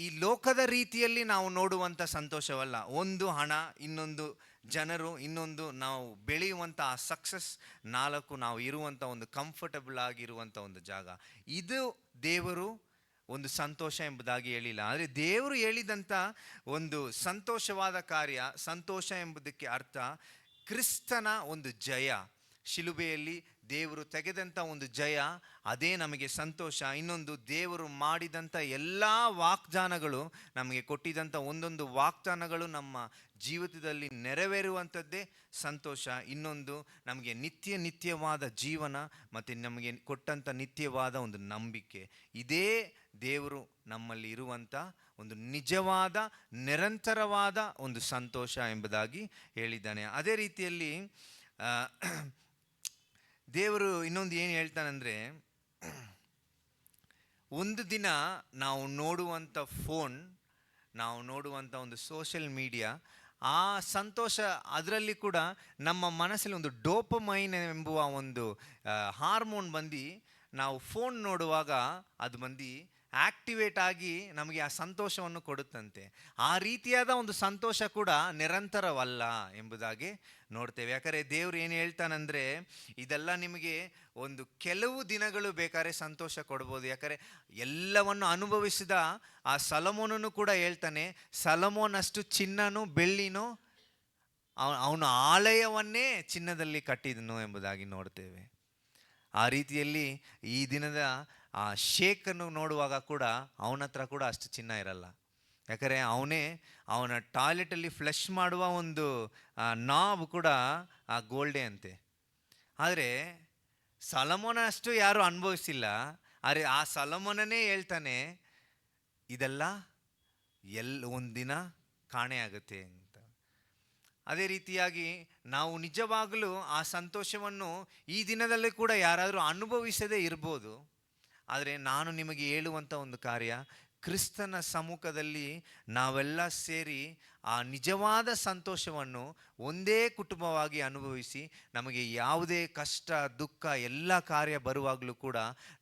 ಈ ಲೋಕದ ರೀತಿಯಲ್ಲಿ ನಾವು ನೋಡುವಂಥ ಸಂತೋಷವಲ್ಲ. ಒಂದು ಹಣ, ಇನ್ನೊಂದು ಜನರು, ಇನ್ನೊಂದು ನಾವು ಬೆಳೆಯುವಂಥ ಆ ಸಕ್ಸಸ್, ನಾಲ್ಕು ನಾವು ಇರುವಂಥ ಒಂದು ಕಂಫರ್ಟಬಲ್ ಆಗಿರುವಂಥ ಒಂದು ಜಾಗ. ಇದು ದೇವರು ಒಂದು ಸಂತೋಷ ಎಂಬುದಾಗಿ ಹೇಳಿಲ್ಲ. ಆದರೆ ದೇವರು ಹೇಳಿದಂಥ ಒಂದು ಸಂತೋಷವಾದ ಕಾರ್ಯ, ಸಂತೋಷ ಎಂಬುದಕ್ಕೆ ಅರ್ಥ ಕ್ರಿಸ್ತನ ಒಂದು ಜಯ. ಶಿಲುಬೆಯಲ್ಲಿ ದೇವರು ತೆಗೆದಂಥ ಒಂದು ಜಯ, ಅದೇ ನಮಗೆ ಸಂತೋಷ. ಇನ್ನೊಂದು, ದೇವರು ಮಾಡಿದಂಥ ಎಲ್ಲ ವಾಗ್ದಾನಗಳು, ನಮಗೆ ಕೊಟ್ಟಿದ್ದಂಥ ಒಂದೊಂದು ವಾಗ್ದಾನಗಳು ನಮ್ಮ ಜೀವಿತದಲ್ಲಿ ನೆರವೇರುವಂಥದ್ದೇ ಸಂತೋಷ. ಇನ್ನೊಂದು, ನಮಗೆ ನಿತ್ಯವಾದ ಜೀವನ ಮತ್ತು ನಮಗೆ ಕೊಟ್ಟಂಥ ನಿತ್ಯವಾದ ಒಂದು ನಂಬಿಕೆ. ಇದೇ ದೇವರು ನಮ್ಮಲ್ಲಿ ಇರುವಂಥ ಒಂದು ನಿಜವಾದ ನಿರಂತರವಾದ ಒಂದು ಸಂತೋಷ ಎಂಬುದಾಗಿ ಹೇಳಿದ್ದಾನೆ. ಅದೇ ರೀತಿಯಲ್ಲಿ ದೇವರು ಇನ್ನೊಂದು ಏನು ಹೇಳ್ತಾನಂದರೆ, ಒಂದು ದಿನ ನಾವು ನೋಡುವಂಥ ಫೋನ್, ನಾವು ನೋಡುವಂಥ ಒಂದು ಸೋಷಿಯಲ್ ಮೀಡಿಯಾ, ಆ ಸಂತೋಷ, ಅದರಲ್ಲಿ ಕೂಡ ನಮ್ಮ ಮನಸ್ಸಲ್ಲಿ ಒಂದು ಡೋಪಮೈನ್ ಎಂಬುವ ಒಂದು ಹಾರ್ಮೋನ್ ಬಂದು, ನಾವು ಫೋನ್ ನೋಡುವಾಗ ಅದು ಬಂದು ಆಕ್ಟಿವೇಟ್ ಆಗಿ ನಮಗೆ ಆ ಸಂತೋಷವನ್ನು ಕೊಡುತ್ತಂತೆ. ಆ ರೀತಿಯಾದ ಒಂದು ಸಂತೋಷ ಕೂಡ ನಿರಂತರವಲ್ಲ ಎಂಬುದಾಗಿ ನೋಡ್ತೇವೆ. ಯಾಕಂದರೆ ದೇವರು ಏನು ಹೇಳ್ತಾನಂದರೆ, ಇದೆಲ್ಲ ನಿಮಗೆ ಒಂದು ಕೆಲವು ದಿನಗಳು ಬೇಕಾದ್ರೆ ಸಂತೋಷ ಕೊಡ್ಬೋದು. ಯಾಕಂದರೆ ಎಲ್ಲವನ್ನು ಅನುಭವಿಸಿದ ಆ ಸೊಲೊಮೋನನು ಕೂಡ ಹೇಳ್ತಾನೆ, ಸೊಲೊಮೋನಷ್ಟು ಚಿನ್ನನೂ ಬೆಳ್ಳಿನೂ ಅವನು ಆಲಯವನ್ನೇ ಚಿನ್ನದಲ್ಲಿ ಕಟ್ಟಿದನು ಎಂಬುದಾಗಿ ನೋಡ್ತೇವೆ. ಆ ರೀತಿಯಲ್ಲಿ ಈ ದಿನದ ಆ ಶೇಖನ್ನು ನೋಡುವಾಗ ಕೂಡ ಅವನ ಹತ್ರ ಕೂಡ ಅಷ್ಟು ಚಿನ್ನ ಇರಲ್ಲ. ಯಾಕಂದರೆ ಅವನ ಟಾಯ್ಲೆಟಲ್ಲಿ ಫ್ಲಶ್ ಮಾಡುವ ಒಂದು ನಾಬ್ ಕೂಡ ಆ ಗೋಲ್ಡೇ ಅಂತೆ. ಆದರೆ ಸೊಲೊಮೋನ ಅಷ್ಟು ಯಾರೂ ಅನುಭವಿಸಿಲ್ಲ. ಆದರೆ ಆ ಸೊಲೊಮೋನನೇ ಹೇಳ್ತಾನೆ, ಇದೆಲ್ಲ ಒಂದಿನ ಕಾಣೆಯಾಗುತ್ತೆ ಅಂತ. ಅದೇ ರೀತಿಯಾಗಿ ನಾವು ನಿಜವಾಗಲೂ ಆ ಸಂತೋಷವನ್ನು ಈ ದಿನದಲ್ಲಿ ಕೂಡ ಯಾರಾದರೂ ಅನುಭವಿಸದೇ ಇರ್ಬೋದು. ಆದರೆ ನಾನು ನಿಮಗೆ ಹೇಳುವಂಥ ಒಂದು ಕಾರ್ಯ, ಕ್ರಿಸ್ತನ ಸಮ್ಮುಖದಲ್ಲಿ ನಾವೆಲ್ಲ ಸೇರಿ ಆ ನಿಜವಾದ ಸಂತೋಷವನ್ನು ಒಂದೇ ಕುಟುಂಬವಾಗಿ ಅನುಭವಿಸಿ, ನಮಗೆ ಯಾವುದೇ ಕಷ್ಟ ದುಃಖ ಎಲ್ಲ ಕಾರ್ಯ ಬರುವಾಗಲೂ ಕೂಡ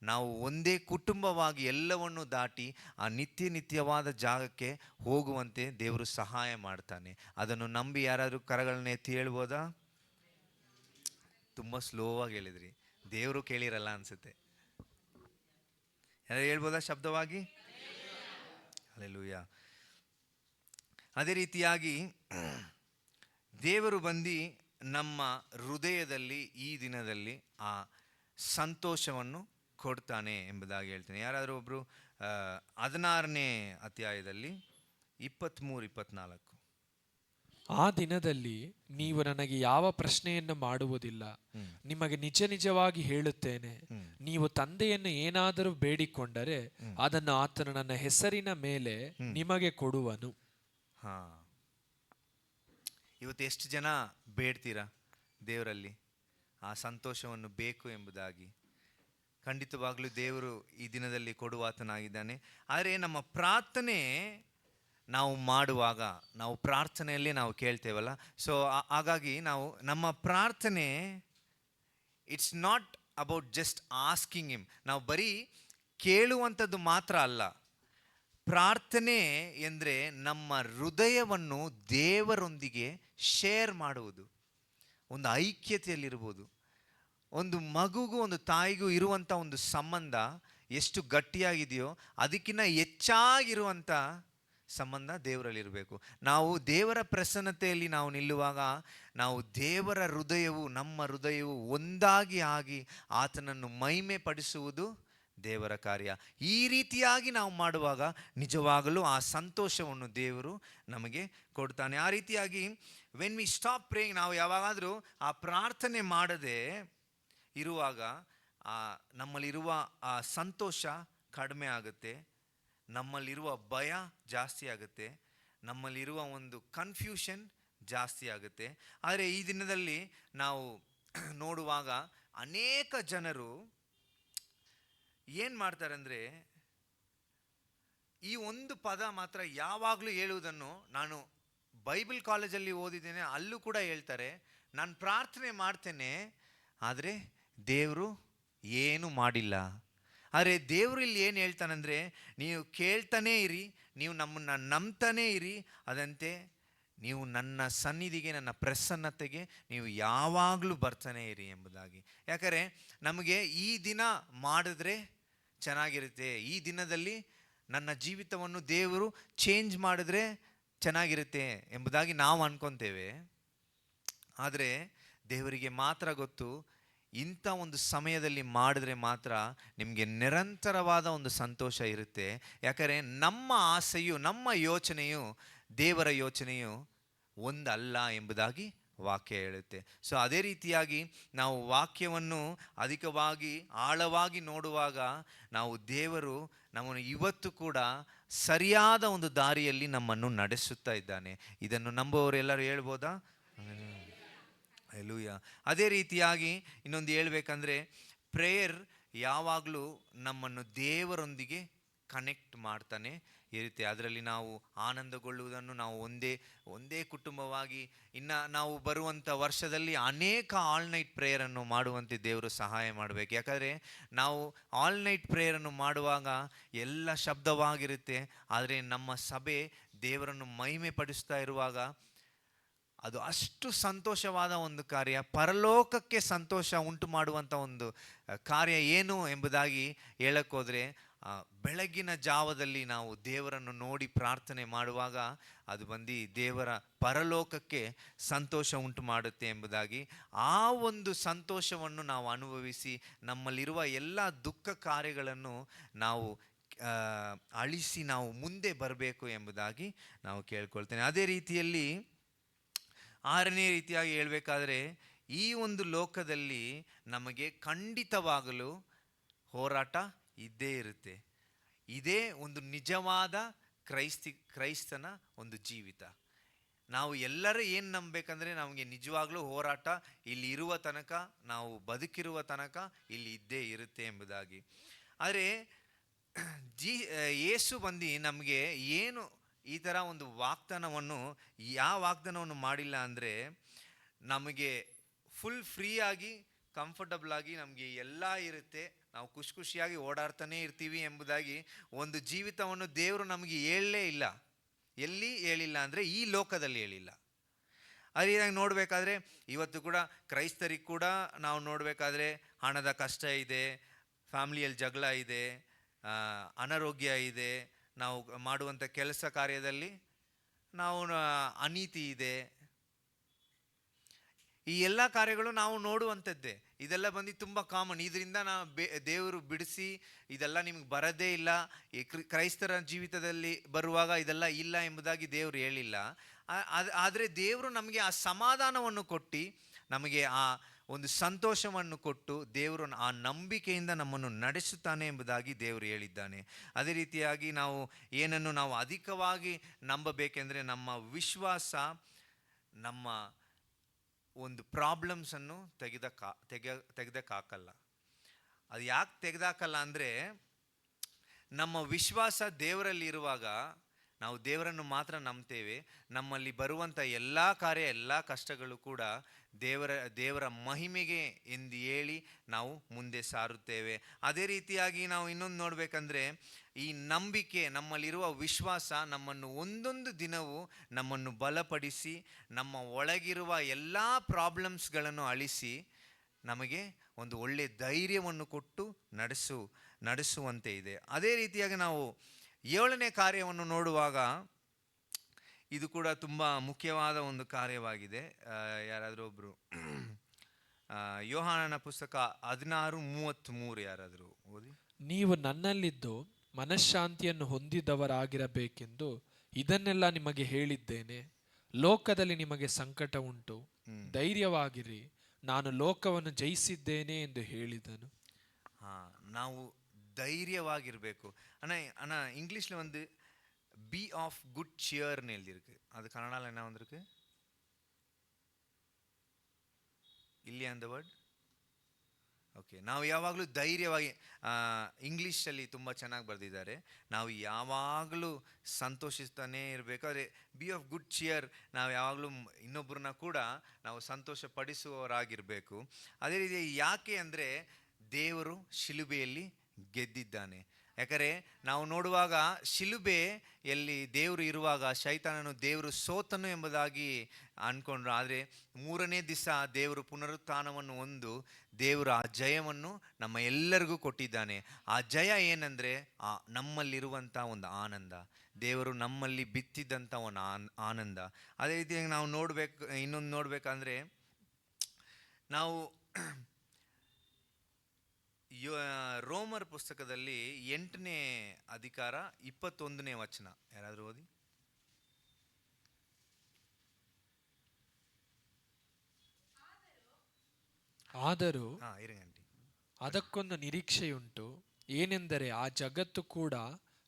ನಾವು ಒಂದೇ ಕುಟುಂಬವಾಗಿ ಎಲ್ಲವನ್ನು ದಾಟಿ ಆ ನಿತ್ಯವಾದ ಜಾಗಕ್ಕೆ ಹೋಗುವಂತೆ ದೇವರು ಸಹಾಯ ಮಾಡ್ತಾನೆ. ಅದನ್ನು ನಂಬಿ ಯಾರಾದರೂ ಕರಗಳನ್ನ ಎತ್ತಿ ಹೇಳ್ಬೋದಾ? ತುಂಬ ಸ್ಲೋವಾಗಿ ಹೇಳಿದ್ರಿ, ದೇವರು ಕೇಳಿರಲ್ಲ ಅನಿಸುತ್ತೆ. ಯಾರು ಹೇಳ್ಬೋದಾ ಶಬ್ದವಾಗಿ? ಹಲ್ಲೆಲೂಯಾ. ಅದೇ ರೀತಿಯಾಗಿ ದೇವರು ಬಂದು ನಮ್ಮ ಹೃದಯದಲ್ಲಿ ಈ ದಿನದಲ್ಲಿ ಆ ಸಂತೋಷವನ್ನು ಕೊಡ್ತಾನೆ ಎಂಬುದಾಗಿ ಹೇಳ್ತೇನೆ. ಯಾರಾದರೂ ಒಬ್ಬರು 16ನೇ ಅಧ್ಯಾಯದಲ್ಲಿ 23-24. ಆ ದಿನದಲ್ಲಿ ನೀವು ನನಗೆ ಯಾವ ಪ್ರಶ್ನೆಯನ್ನು ಮಾಡುವುದಿಲ್ಲ, ನಿಮಗೆ ನಿಜವಾಗಿ ಹೇಳುತ್ತೇನೆ, ನೀವು ತಂದೆಯನ್ನು ಏನಾದರೂ ಬೇಡಿಕೊಂಡರೆ ಅದನ್ನು ಆತನು ನನ್ನ ಹೆಸರಿನ ಮೇಲೆ ನಿಮಗೆ ಕೊಡುವನು. ಹಾ, ಇವತ್ತು ಎಷ್ಟು ಜನ ಬೇಡ್ತೀರಾ ದೇವರಲ್ಲಿ ಆ ಸಂತೋಷವನ್ನು ಬೇಕು ಎಂಬುದಾಗಿ? ಖಂಡಿತವಾಗ್ಲೂ ದೇವರು ಈ ದಿನದಲ್ಲಿ ಕೊಡುವಾತನಾಗಿದ್ದಾನೆ. ಆದರೆ ನಮ್ಮ ಪ್ರಾರ್ಥನೆ ನಾವು ಮಾಡುವಾಗ, ನಾವು ಪ್ರಾರ್ಥನೆಯಲ್ಲಿ ನಾವು ಕೇಳ್ತೇವಲ್ಲ, ಸೊ ಹಾಗಾಗಿ ನಮ್ಮ ಪ್ರಾರ್ಥನೆ it's not about just asking him. ನಾವು ಬರೀ ಕೇಳುವಂಥದ್ದು ಮಾತ್ರ ಅಲ್ಲ. ಪ್ರಾರ್ಥನೆ ಎಂದರೆ ನಮ್ಮ ಹೃದಯವನ್ನು ದೇವರೊಂದಿಗೆ ಶೇರ್ ಮಾಡುವುದು, ಒಂದು ಐಕ್ಯತೆಯಲ್ಲಿರ್ಬೋದು. ಒಂದು ಮಗುಗೂ ಒಂದು ತಾಯಿಗೂ ಇರುವಂಥ ಒಂದು ಸಂಬಂಧ ಎಷ್ಟು ಗಟ್ಟಿಯಾಗಿದೆಯೋ ಅದಕ್ಕಿಂತ ಹೆಚ್ಚಾಗಿರುವಂಥ ಸಂಬಂಧ ದೇವರಲ್ಲಿರಬೇಕು. ನಾವು ದೇವರ ಪ್ರಸನ್ನತೆಯಲ್ಲಿ ನಾವು ನಿಲ್ಲುವಾಗ ನಾವು ದೇವರ ಹೃದಯವು, ನಮ್ಮ ಹೃದಯವು ಒಂದಾಗಿ ಆಗಿ ಆತನನ್ನು ಮಹಿಮೆ ಪಡಿಸುವುದು ದೇವರ ಕಾರ್ಯ. ಈ ರೀತಿಯಾಗಿ ನಾವು ಮಾಡುವಾಗ ನಿಜವಾಗಲೂ ಆ ಸಂತೋಷವನ್ನು ದೇವರು ನಮಗೆ ಕೊಡ್ತಾನೆ. ಆ ರೀತಿಯಾಗಿ ವೆನ್ ವಿ ಸ್ಟಾಪ್ ಪ್ರೇಯಿಂಗ್, ನಾವು ಯಾವಾಗಾದರೂ ಆ ಪ್ರಾರ್ಥನೆ ಮಾಡದೆ ಇರುವಾಗ ನಮ್ಮಲ್ಲಿರುವ ಆ ಸಂತೋಷ ಕಡಿಮೆ ಆಗುತ್ತೆ, ನಮ್ಮಲ್ಲಿರುವ ಭಯ ಜಾಸ್ತಿ ಆಗುತ್ತೆ, ನಮ್ಮಲ್ಲಿರುವ ಒಂದು ಕನ್ಫ್ಯೂಷನ್ ಜಾಸ್ತಿ ಆಗುತ್ತೆ. ಆದರೆ ಈ ದಿನದಲ್ಲಿ ನಾವು ನೋಡುವಾಗ ಅನೇಕ ಜನರು ಏನು ಮಾಡ್ತಾರೆ ಅಂದರೆ, ಈ ಒಂದು ಪದ ಮಾತ್ರ ಯಾವಾಗಲೂ ಹೇಳುವುದನ್ನು ನಾನು ಬೈಬಲ್ ಕಾಲೇಜಲ್ಲಿ ಓದಿದ್ದೇನೆ, ಅಲ್ಲೂ ಕೂಡ ಹೇಳ್ತಾರೆ, ನಾನು ಪ್ರಾರ್ಥನೆ ಮಾಡ್ತೇನೆ ಆದರೆ ದೇವರು ಏನು ಮಾಡಿಲ್ಲ. ಆದರೆ ದೇವರು ಇಲ್ಲಿ ಏನು ಹೇಳ್ತಾನಂದರೆ, ನೀವು ಕೇಳ್ತಾನೇ ಇರಿ, ನೀವು ನಮ್ಮನ್ನು ನಂಬ್ತಾನೇ ಇರಿ, ಅದಂತೆ ನೀವು ನನ್ನ ಸನ್ನಿಧಿಗೆ, ನನ್ನ ಪ್ರಸನ್ನತೆಗೆ ನೀವು ಯಾವಾಗಲೂ ಬರ್ತಾನೆ ಇರಿ ಎಂಬುದಾಗಿ. ಯಾಕಂದರೆ ನಮಗೆ ಈ ದಿನ ಮಾಡಿದ್ರೆ ಚೆನ್ನಾಗಿರುತ್ತೆ, ಈ ದಿನದಲ್ಲಿ ನನ್ನ ಜೀವಿತವನ್ನು ದೇವರು ಚೇಂಜ್ ಮಾಡಿದ್ರೆ ಚೆನ್ನಾಗಿರುತ್ತೆ ಎಂಬುದಾಗಿ ನಾವು ಅನ್ಕೊತೇವೆ. ಆದರೆ ದೇವರಿಗೆ ಮಾತ್ರ ಗೊತ್ತು, ಇಂಥ ಒಂದು ಸಮಯದಲ್ಲಿ ಮಾಡಿದ್ರೆ ಮಾತ್ರ ನಿಮಗೆ ನಿರಂತರವಾದ ಒಂದು ಸಂತೋಷ ಇರುತ್ತೆ. ಯಾಕಂದರೆ ನಮ್ಮ ಆಸೆಯು, ನಮ್ಮ ಯೋಚನೆಯು ದೇವರ ಯೋಚನೆಯು ಒಂದಲ್ಲ ಎಂಬುದಾಗಿ ವಾಕ್ಯ ಹೇಳುತ್ತೆ. ಸೊ ಅದೇ ರೀತಿಯಾಗಿ ನಾವು ವಾಕ್ಯವನ್ನು ಅಧಿಕವಾಗಿ ಆಳವಾಗಿ ನೋಡುವಾಗ ನಾವು ದೇವರು ನಮ್ಮನ್ನು ಇವತ್ತು ಕೂಡ ಸರಿಯಾದ ಒಂದು ದಾರಿಯಲ್ಲಿ ನಮ್ಮನ್ನು ನಡೆಸುತ್ತಾ ಇದ್ದಾನೆ. ಇದನ್ನು ನಂಬುವವರೆಲ್ಲರೂ ಹೇಳ್ಬೋದಾ? ಹಲ್ಲೆಲೂಯ. ಅದೇ ರೀತಿಯಾಗಿ ಇನ್ನೊಂದು ಹೇಳ್ಬೇಕಂದ್ರೆ, ಪ್ರೇಯರ್ ಯಾವಾಗಲೂ ನಮ್ಮನ್ನು ದೇವರೊಂದಿಗೆ ಕನೆಕ್ಟ್ ಮಾಡ್ತಾನೆ ಇರುತ್ತೆ. ಅದರಲ್ಲಿ ನಾವು ಆನಂದಗೊಳ್ಳುವುದನ್ನು ನಾವು ಒಂದೇ ಕುಟುಂಬವಾಗಿ, ಇನ್ನು ನಾವು ಬರುವಂಥ ವರ್ಷದಲ್ಲಿ ಅನೇಕ ಆಲ್ ನೈಟ್ ಪ್ರೇಯರನ್ನು ಮಾಡುವಂತೆ ದೇವರು ಸಹಾಯ ಮಾಡಬೇಕು. ಯಾಕಂದರೆ ನಾವು ಆಲ್ ನೈಟ್ ಪ್ರೇಯರನ್ನು ಮಾಡುವಾಗ ಎಲ್ಲ ಶಬ್ದವಾಗಿರುತ್ತೆ, ಆದರೆ ನಮ್ಮ ಸಭೆ ದೇವರನ್ನು ಮಹಿಮೆ ಪಡಿಸ್ತಾ ಇರುವಾಗ ಅದು ಅಷ್ಟು ಸಂತೋಷವಾದ ಒಂದು ಕಾರ್ಯ, ಪರಲೋಕಕ್ಕೆ ಸಂತೋಷ ಉಂಟು ಮಾಡುವಂಥ ಒಂದು ಕಾರ್ಯ ಏನು ಎಂಬುದಾಗಿ ಹೇಳಕ್ಕೋದ್ರೆ, ಬೆಳಗಿನ ಜಾವದಲ್ಲಿ ನಾವು ದೇವರನ್ನು ನೋಡಿ ಪ್ರಾರ್ಥನೆ ಮಾಡುವಾಗ ಅದು ಬಂದು ದೇವರ ಪರಲೋಕಕ್ಕೆ ಸಂತೋಷ ಉಂಟು ಮಾಡುತ್ತೆ ಎಂಬುದಾಗಿ, ಆ ಒಂದು ಸಂತೋಷವನ್ನು ನಾವು ಅನುಭವಿಸಿ ನಮ್ಮಲ್ಲಿರುವ ಎಲ್ಲ ದುಃಖ ಕಾರ್ಯಗಳನ್ನು ನಾವು ಅಳಿಸಿ ನಾವು ಮುಂದೆ ಬರಬೇಕು ಎಂಬುದಾಗಿ ನಾವು ಕೇಳ್ಕೊಳ್ತೇನೆ. ಅದೇ ರೀತಿಯಲ್ಲಿ ಆರನೇ ರೀತಿಯಾಗಿ ಹೇಳಬೇಕಾದ್ರೆ, ಈ ಒಂದು ಲೋಕದಲ್ಲಿ ನಮಗೆ ಖಂಡಿತವಾಗಲು ಹೋರಾಟ ಇದ್ದೇ ಇರುತ್ತೆ. ಇದೇ ಒಂದು ನಿಜವಾದ ಕ್ರೈಸ್ತನ ಒಂದು ಜೀವಿತ. ನಾವು ಎಲ್ಲರೂ ಏನು ನಂಬಬೇಕಂದ್ರೆ, ನಮಗೆ ನಿಜವಾಗ್ಲೂ ಹೋರಾಟ ಇಲ್ಲಿ ಇರುವ ತನಕ, ನಾವು ಬದುಕಿರುವ ತನಕ ಇಲ್ಲಿ ಇದ್ದೇ ಇರುತ್ತೆ ಎಂಬುದಾಗಿ. ಆದರೆ ಯೇಸು ಬಂದು ನಮಗೆ ಏನು ಈ ಥರ ಒಂದು ವಾಗ್ದಾನವನ್ನು, ಯಾವ ವಾಗ್ದಾನವನ್ನು ಮಾಡಿಲ್ಲ ಅಂದರೆ, ನಮಗೆ ಫುಲ್ ಫ್ರೀಯಾಗಿ ಕಂಫರ್ಟಬಲ್ ಆಗಿ ನಮಗೆ ಎಲ್ಲ ಇರುತ್ತೆ, ನಾವು ಖುಷಿಯಾಗಿ ಓಡಾಡ್ತಾನೆ ಇರ್ತೀವಿ ಎಂಬುದಾಗಿ ಒಂದು ಜೀವಿತವನ್ನು ದೇವರು ನಮಗೆ ಹೇಳಲೇ ಇಲ್ಲ. ಎಲ್ಲಿ ಹೇಳಿಲ್ಲ ಅಂದರೆ ಈ ಲೋಕದಲ್ಲಿ ಹೇಳಿಲ್ಲ. ಅದೇ ರೀತಿಯಾಗಿ ನೋಡಬೇಕಾದ್ರೆ ಇವತ್ತು ಕೂಡ ಕ್ರೈಸ್ತರಿಗೆ ಕೂಡ ನಾವು ನೋಡಬೇಕಾದ್ರೆ ಹಣದ ಕಷ್ಟ ಇದೆ, ಫ್ಯಾಮಿಲಿಯಲ್ಲಿ ಜಗಳ ಇದೆ, ಅನಾರೋಗ್ಯ ಇದೆ, ನಾವು ಮಾಡುವಂಥ ಕೆಲಸ ಕಾರ್ಯದಲ್ಲಿ ನಾವು ಅನೀತಿ ಇದೆ. ಈ ಎಲ್ಲ ಕಾರ್ಯಗಳು ನಾವು ನೋಡುವಂಥದ್ದೇ. ಇದೆಲ್ಲ ಬಂದು ತುಂಬ ಕಾಮನ್. ಇದರಿಂದ ನಾವು ದೇವರು ಬಿಡಿಸಿ ಇದೆಲ್ಲ ನಿಮ್ಗೆ ಬರೋದೇ ಇಲ್ಲ, ಈ ಕ್ರೈಸ್ತರ ಜೀವಿತದಲ್ಲಿ ಬರುವಾಗ ಇದೆಲ್ಲ ಇಲ್ಲ ಎಂಬುದಾಗಿ ದೇವರು ಹೇಳಿಲ್ಲ. ಆದರೆ ದೇವರು ನಮಗೆ ಆ ಸಮಾಧಾನವನ್ನು ಕೊಟ್ಟು, ನಮಗೆ ಆ ಒಂದು ಸಂತೋಷವನ್ನು ಕೊಟ್ಟು, ದೇವರು ಆ ನಂಬಿಕೆಯಿಂದ ನಮ್ಮನ್ನು ನಡೆಸುತ್ತಾನೆ ಎಂಬುದಾಗಿ ದೇವರು ಹೇಳಿದ್ದಾನೆ. ಅದೇ ರೀತಿಯಾಗಿ ನಾವು ಏನನ್ನು ನಾವು ಅಧಿಕವಾಗಿ ನಂಬಬೇಕೆಂದರೆ, ನಮ್ಮ ವಿಶ್ವಾಸ ನಮ್ಮ ಒಂದು ಪ್ರಾಬ್ಲಮ್ಸನ್ನು ತೆಗೆದಕ್ಕಾಕಲ್ಲ. ಅದು ಯಾಕೆ ತೆಗೆದಾಕಲ್ಲ ಅಂದರೆ, ನಮ್ಮ ವಿಶ್ವಾಸ ದೇವರಲ್ಲಿ ಇರುವಾಗ ನಾವು ದೇವರನ್ನು ಮಾತ್ರ ನಂಬ್ತೇವೆ. ನಮ್ಮಲ್ಲಿ ಬರುವಂಥ ಎಲ್ಲ ಕಾರ್ಯ, ಎಲ್ಲ ಕಷ್ಟಗಳು ಕೂಡ ದೇವರ ಮಹಿಮೆಗೆ ಎಂದು ಹೇಳಿ ನಾವು ಮುಂದೆ ಸಾರುತ್ತೇವೆ. ಅದೇ ರೀತಿಯಾಗಿ ನಾವು ಇನ್ನೊಂದು ನೋಡಬೇಕಂದ್ರೆ, ಈ ನಂಬಿಕೆ, ನಮ್ಮಲ್ಲಿರುವ ವಿಶ್ವಾಸ ನಮ್ಮನ್ನು ಒಂದೊಂದು ದಿನವೂ ನಮ್ಮನ್ನು ಬಲಪಡಿಸಿ, ನಮ್ಮ ಒಳಗಿರುವ ಎಲ್ಲ ಪ್ರಾಬ್ಲಮ್ಸ್ಗಳನ್ನು ಅಳಿಸಿ, ನಮಗೆ ಒಂದು ಒಳ್ಳೆಯ ಧೈರ್ಯವನ್ನು ಕೊಟ್ಟು ನಡೆಸುವಂತೆ ಇದೆ. ಅದೇ ರೀತಿಯಾಗಿ ನಾವು 7ನೇ ಕಾರ್ಯವನ್ನು ನೋಡುವಾಗ, ಇದು ಕೂಡ ತುಂಬ ಮುಖ್ಯವಾದ ಒಂದು ಕಾರ್ಯವಾಗಿದೆ. ಯಾರಾದರೂ ಒಬ್ಬರು ಯೋಹಾನನ ಪುಸ್ತಕ 16:33 ಯಾರಾದರೂ ಓದಿ. ನೀವು ನನ್ನಲ್ಲಿದ್ದು ಮನಃಶಾಂತಿಯನ್ನು ಹೊಂದಿದವರಾಗಿರಬೇಕೆಂದು ಇದನ್ನೆಲ್ಲ ನಿಮಗೆ ಹೇಳಿದ್ದೇನೆ. ಲೋಕದಲ್ಲಿ ನಿಮಗೆ ಸಂಕಟ ಉಂಟು, ಧೈರ್ಯವಾಗಿರಿ, ನಾನು ಲೋಕವನ್ನು ಜಯಿಸಿದ್ದೇನೆ ಎಂದು ಹೇಳಿದನು. ನಾವು ಧೈರ್ಯವಾಗಿರಬೇಕು. அண்ணா அண்ணா இங்கிலீஷில் வந்து பி ஆஃப் குட் சியர்னு எழுதியிருக்கு. அது கன்னடாவில் என்ன வந்திருக்கு இல்லையா அந்த ವರ್ಡ್? ಓಕೆ, ನಾವು ಯಾವಾಗಲೂ ಧೈರ್ಯವಾಗಿ, ಇಂಗ್ಲೀಷಲ್ಲಿ ತುಂಬ ಚೆನ್ನಾಗಿ ಬರೆದಿದ್ದಾರೆ, ನಾವು ಯಾವಾಗಲೂ ಸಂತೋಷಿಸ್ತಾನೇ ಇರಬೇಕು. ಆದರೆ ಬಿ ಆಫ್ ಗುಡ್ ಚಿಯರ್, ನಾವು ಯಾವಾಗಲೂ ಇನ್ನೊಬ್ಬರನ್ನ ಕೂಡ ನಾವು ಸಂತೋಷ ಪಡಿಸುವವರಾಗಿರಬೇಕು. ಅದೇ ರೀತಿ ಯಾಕೆ ಅಂದರೆ ದೇವರು ಶಿಲುಬೆಯಲ್ಲಿ ಗೆದ್ದಿದ್ದಾನೆ. ಯಾಕಂದರೆ ನಾವು ನೋಡುವಾಗ ಶಿಲುಬೆಯಲ್ಲಿ ದೇವರು ಇರುವಾಗ ಶೈತಾನನು ದೇವರು ಸೋತನು ಎಂಬುದಾಗಿ ಅಂದ್ಕೊಂಡ್ರು. ಆದರೆ ಮೂರನೇ ದಿವಸ ದೇವರು ಪುನರುತ್ಥಾನವನ್ನು ಹೊಂದು ದೇವರು ಆ ಜಯವನ್ನು ನಮ್ಮ ಎಲ್ಲರಿಗೂ ಕೊಟ್ಟಿದ್ದಾನೆ. ಆ ಜಯ ಏನಂದರೆ ನಮ್ಮಲ್ಲಿರುವಂಥ ಒಂದು ಆನಂದ, ದೇವರು ನಮ್ಮಲ್ಲಿ ಬಿತ್ತಿದ್ದಂಥ ಒಂದು ಆನಂದ. ಅದೇ ರೀತಿಯಾಗಿ ನಾವು ಇನ್ನೊಂದು ನೋಡಬೇಕಂದ್ರೆ ನಾವು ರೋಮರ್ ಪುಸ್ತಕದಲ್ಲಿ 8ನೇ ಅಧಿಕಾರ 21ನೇ ವಚನ ಯಾರಾದರೂ ಓದಿ. ಆದರೂ ಇರಂಗಂಟಿ ಅದಕ್ಕೊಂದು ನಿರೀಕ್ಷೆಯುಂಟು, ಏನೆಂದರೆ ಆ ಜಗತ್ತು ಕೂಡ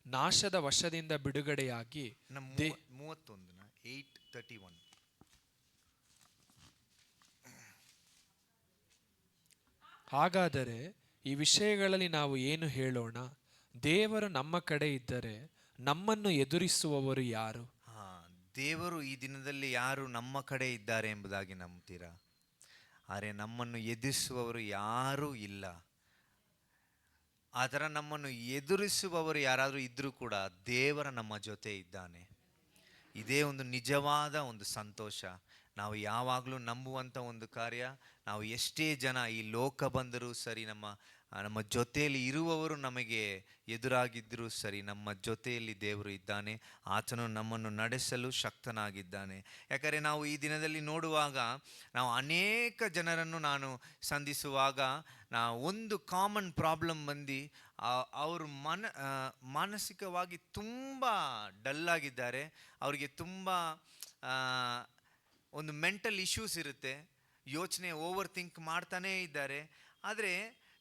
ನಾಶದ ವಶದಿಂದ ಬಿಡುಗಡೆಯಾಗಿ 31 8:31. ಹಾಗಾದರೆ ಈ ವಿಷಯಗಳಲ್ಲಿ ನಾವು ಏನು ಹೇಳೋಣ? ದೇವರು ನಮ್ಮ ಕಡೆ ಇದ್ದರೆ ನಮ್ಮನ್ನು ಎದುರಿಸುವವರು ಯಾರು? ದೇವರು ಈ ದಿನದಲ್ಲಿ ಯಾರು ನಮ್ಮ ಕಡೆ ಇದ್ದಾರೆ ಎಂಬುದಾಗಿ ನಂಬ್ತೀರಾ? ಆದರೆ ನಮ್ಮನ್ನು ಎದುರಿಸುವವರು ಯಾರೂ ಇಲ್ಲ. ಆ ಥರ ನಮ್ಮನ್ನು ಎದುರಿಸುವವರು ಯಾರಾದರೂ ಇದ್ದರೂ ಕೂಡ ದೇವರ ನಮ್ಮ ಜೊತೆ ಇದ್ದಾನೆ. ಇದೇ ಒಂದು ನಿಜವಾದ ಒಂದು ಸಂತೋಷ. ನಾವು ಯಾವಾಗಲೂ ನಂಬುವಂಥ ಒಂದು ಕಾರ್ಯ, ನಾವು ಎಷ್ಟೇ ಜನ ಈ ಲೋಕ ಬಂದರೂ ಸರಿ, ನಮ್ಮ ಜೊತೆಯಲ್ಲಿ ಇರುವವರು ನಮಗೆ ಎದುರಾಗಿದ್ದರೂ ಸರಿ, ನಮ್ಮ ಜೊತೆಯಲ್ಲಿ ದೇವರು ಇದ್ದಾನೆ. ಆತನು ನಮ್ಮನ್ನು ನಡೆಸಲು ಶಕ್ತನಾಗಿದ್ದಾನೆ. ಯಾಕಂದರೆ ನಾವು ಈ ದಿನದಲ್ಲಿ ನೋಡುವಾಗ, ನಾವು ಅನೇಕ ಜನರನ್ನು ನಾನು ಸಂಧಿಸುವಾಗ ಒಂದು ಕಾಮನ್ ಪ್ರಾಬ್ಲಮ್ ಬಂದು ಅವರು ಮಾನಸಿಕವಾಗಿ ತುಂಬ ಡಲ್ಲಾಗಿದ್ದಾರೆ. ಅವರಿಗೆ ತುಂಬ ಒಂದು ಮೆಂಟಲ್ ಇಶ್ಯೂಸ್ ಇರುತ್ತೆ, ಯೋಚನೆ ಓವರ್ ಥಿಂಕ್ ಮಾಡ್ತಾನೇ ಇದ್ದಾರೆ. ಆದರೆ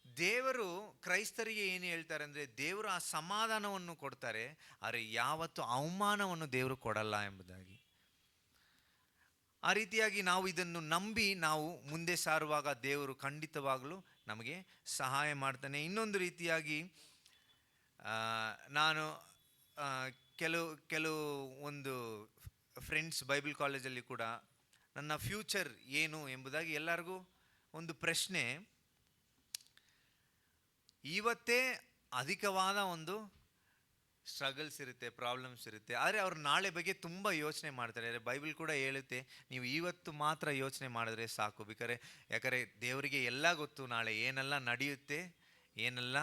ದೇವರು ಕ್ರೈಸ್ತರಿಗೆ ಏನು ಹೇಳ್ತಾರೆ ಅಂದರೆ, ದೇವರು ಆ ಸಮಾಧಾನವನ್ನು ಕೊಡ್ತಾರೆ, ಆದರೆ ಯಾವತ್ತೂ ಅವಮಾನವನ್ನು ದೇವರು ಕೊಡಲ್ಲ ಎಂಬುದಾಗಿ. ಆ ರೀತಿಯಾಗಿ ನಾವು ಇದನ್ನು ನಂಬಿ ನಾವು ಮುಂದೆ ಸಾರುವಾಗ ದೇವರು ಖಂಡಿತವಾಗಲೂ ನಮಗೆ ಸಹಾಯ ಮಾಡ್ತಾನೆ. ಇನ್ನೊಂದು ರೀತಿಯಾಗಿ ನಾನು ಕೆಲವು ಒಂದು ಫ್ರೆಂಡ್ಸ್ ಬೈಬಲ್ ಕಾಲೇಜಲ್ಲಿ ಕೂಡ ನನ್ನ ಫ್ಯೂಚರ್ ಏನು ಎಂಬುದಾಗಿ ಎಲ್ಲರಿಗೂ ಒಂದು ಪ್ರಶ್ನೆ. ಇವತ್ತೇ ಅಧಿಕವಾದ ಒಂದು ಸ್ಟ್ರಗಲ್ಸ್ ಇರುತ್ತೆ, ಪ್ರಾಬ್ಲಮ್ಸ್ ಇರುತ್ತೆ, ಆದರೆ ಅವರು ನಾಳೆ ಬಗ್ಗೆ ತುಂಬ ಯೋಚನೆ ಮಾಡ್ತಾರೆ. ಬೈಬಲ್ ಕೂಡ ಹೇಳುತ್ತೆ, ನೀವು ಇವತ್ತು ಮಾತ್ರ ಯೋಚನೆ ಮಾಡಿದ್ರೆ ಸಾಕು. ಯಾಕಂದರೆ ದೇವರಿಗೆ ಎಲ್ಲ ಗೊತ್ತು, ನಾಳೆ ಏನೆಲ್ಲ ನಡೆಯುತ್ತೆ, ಏನೆಲ್ಲ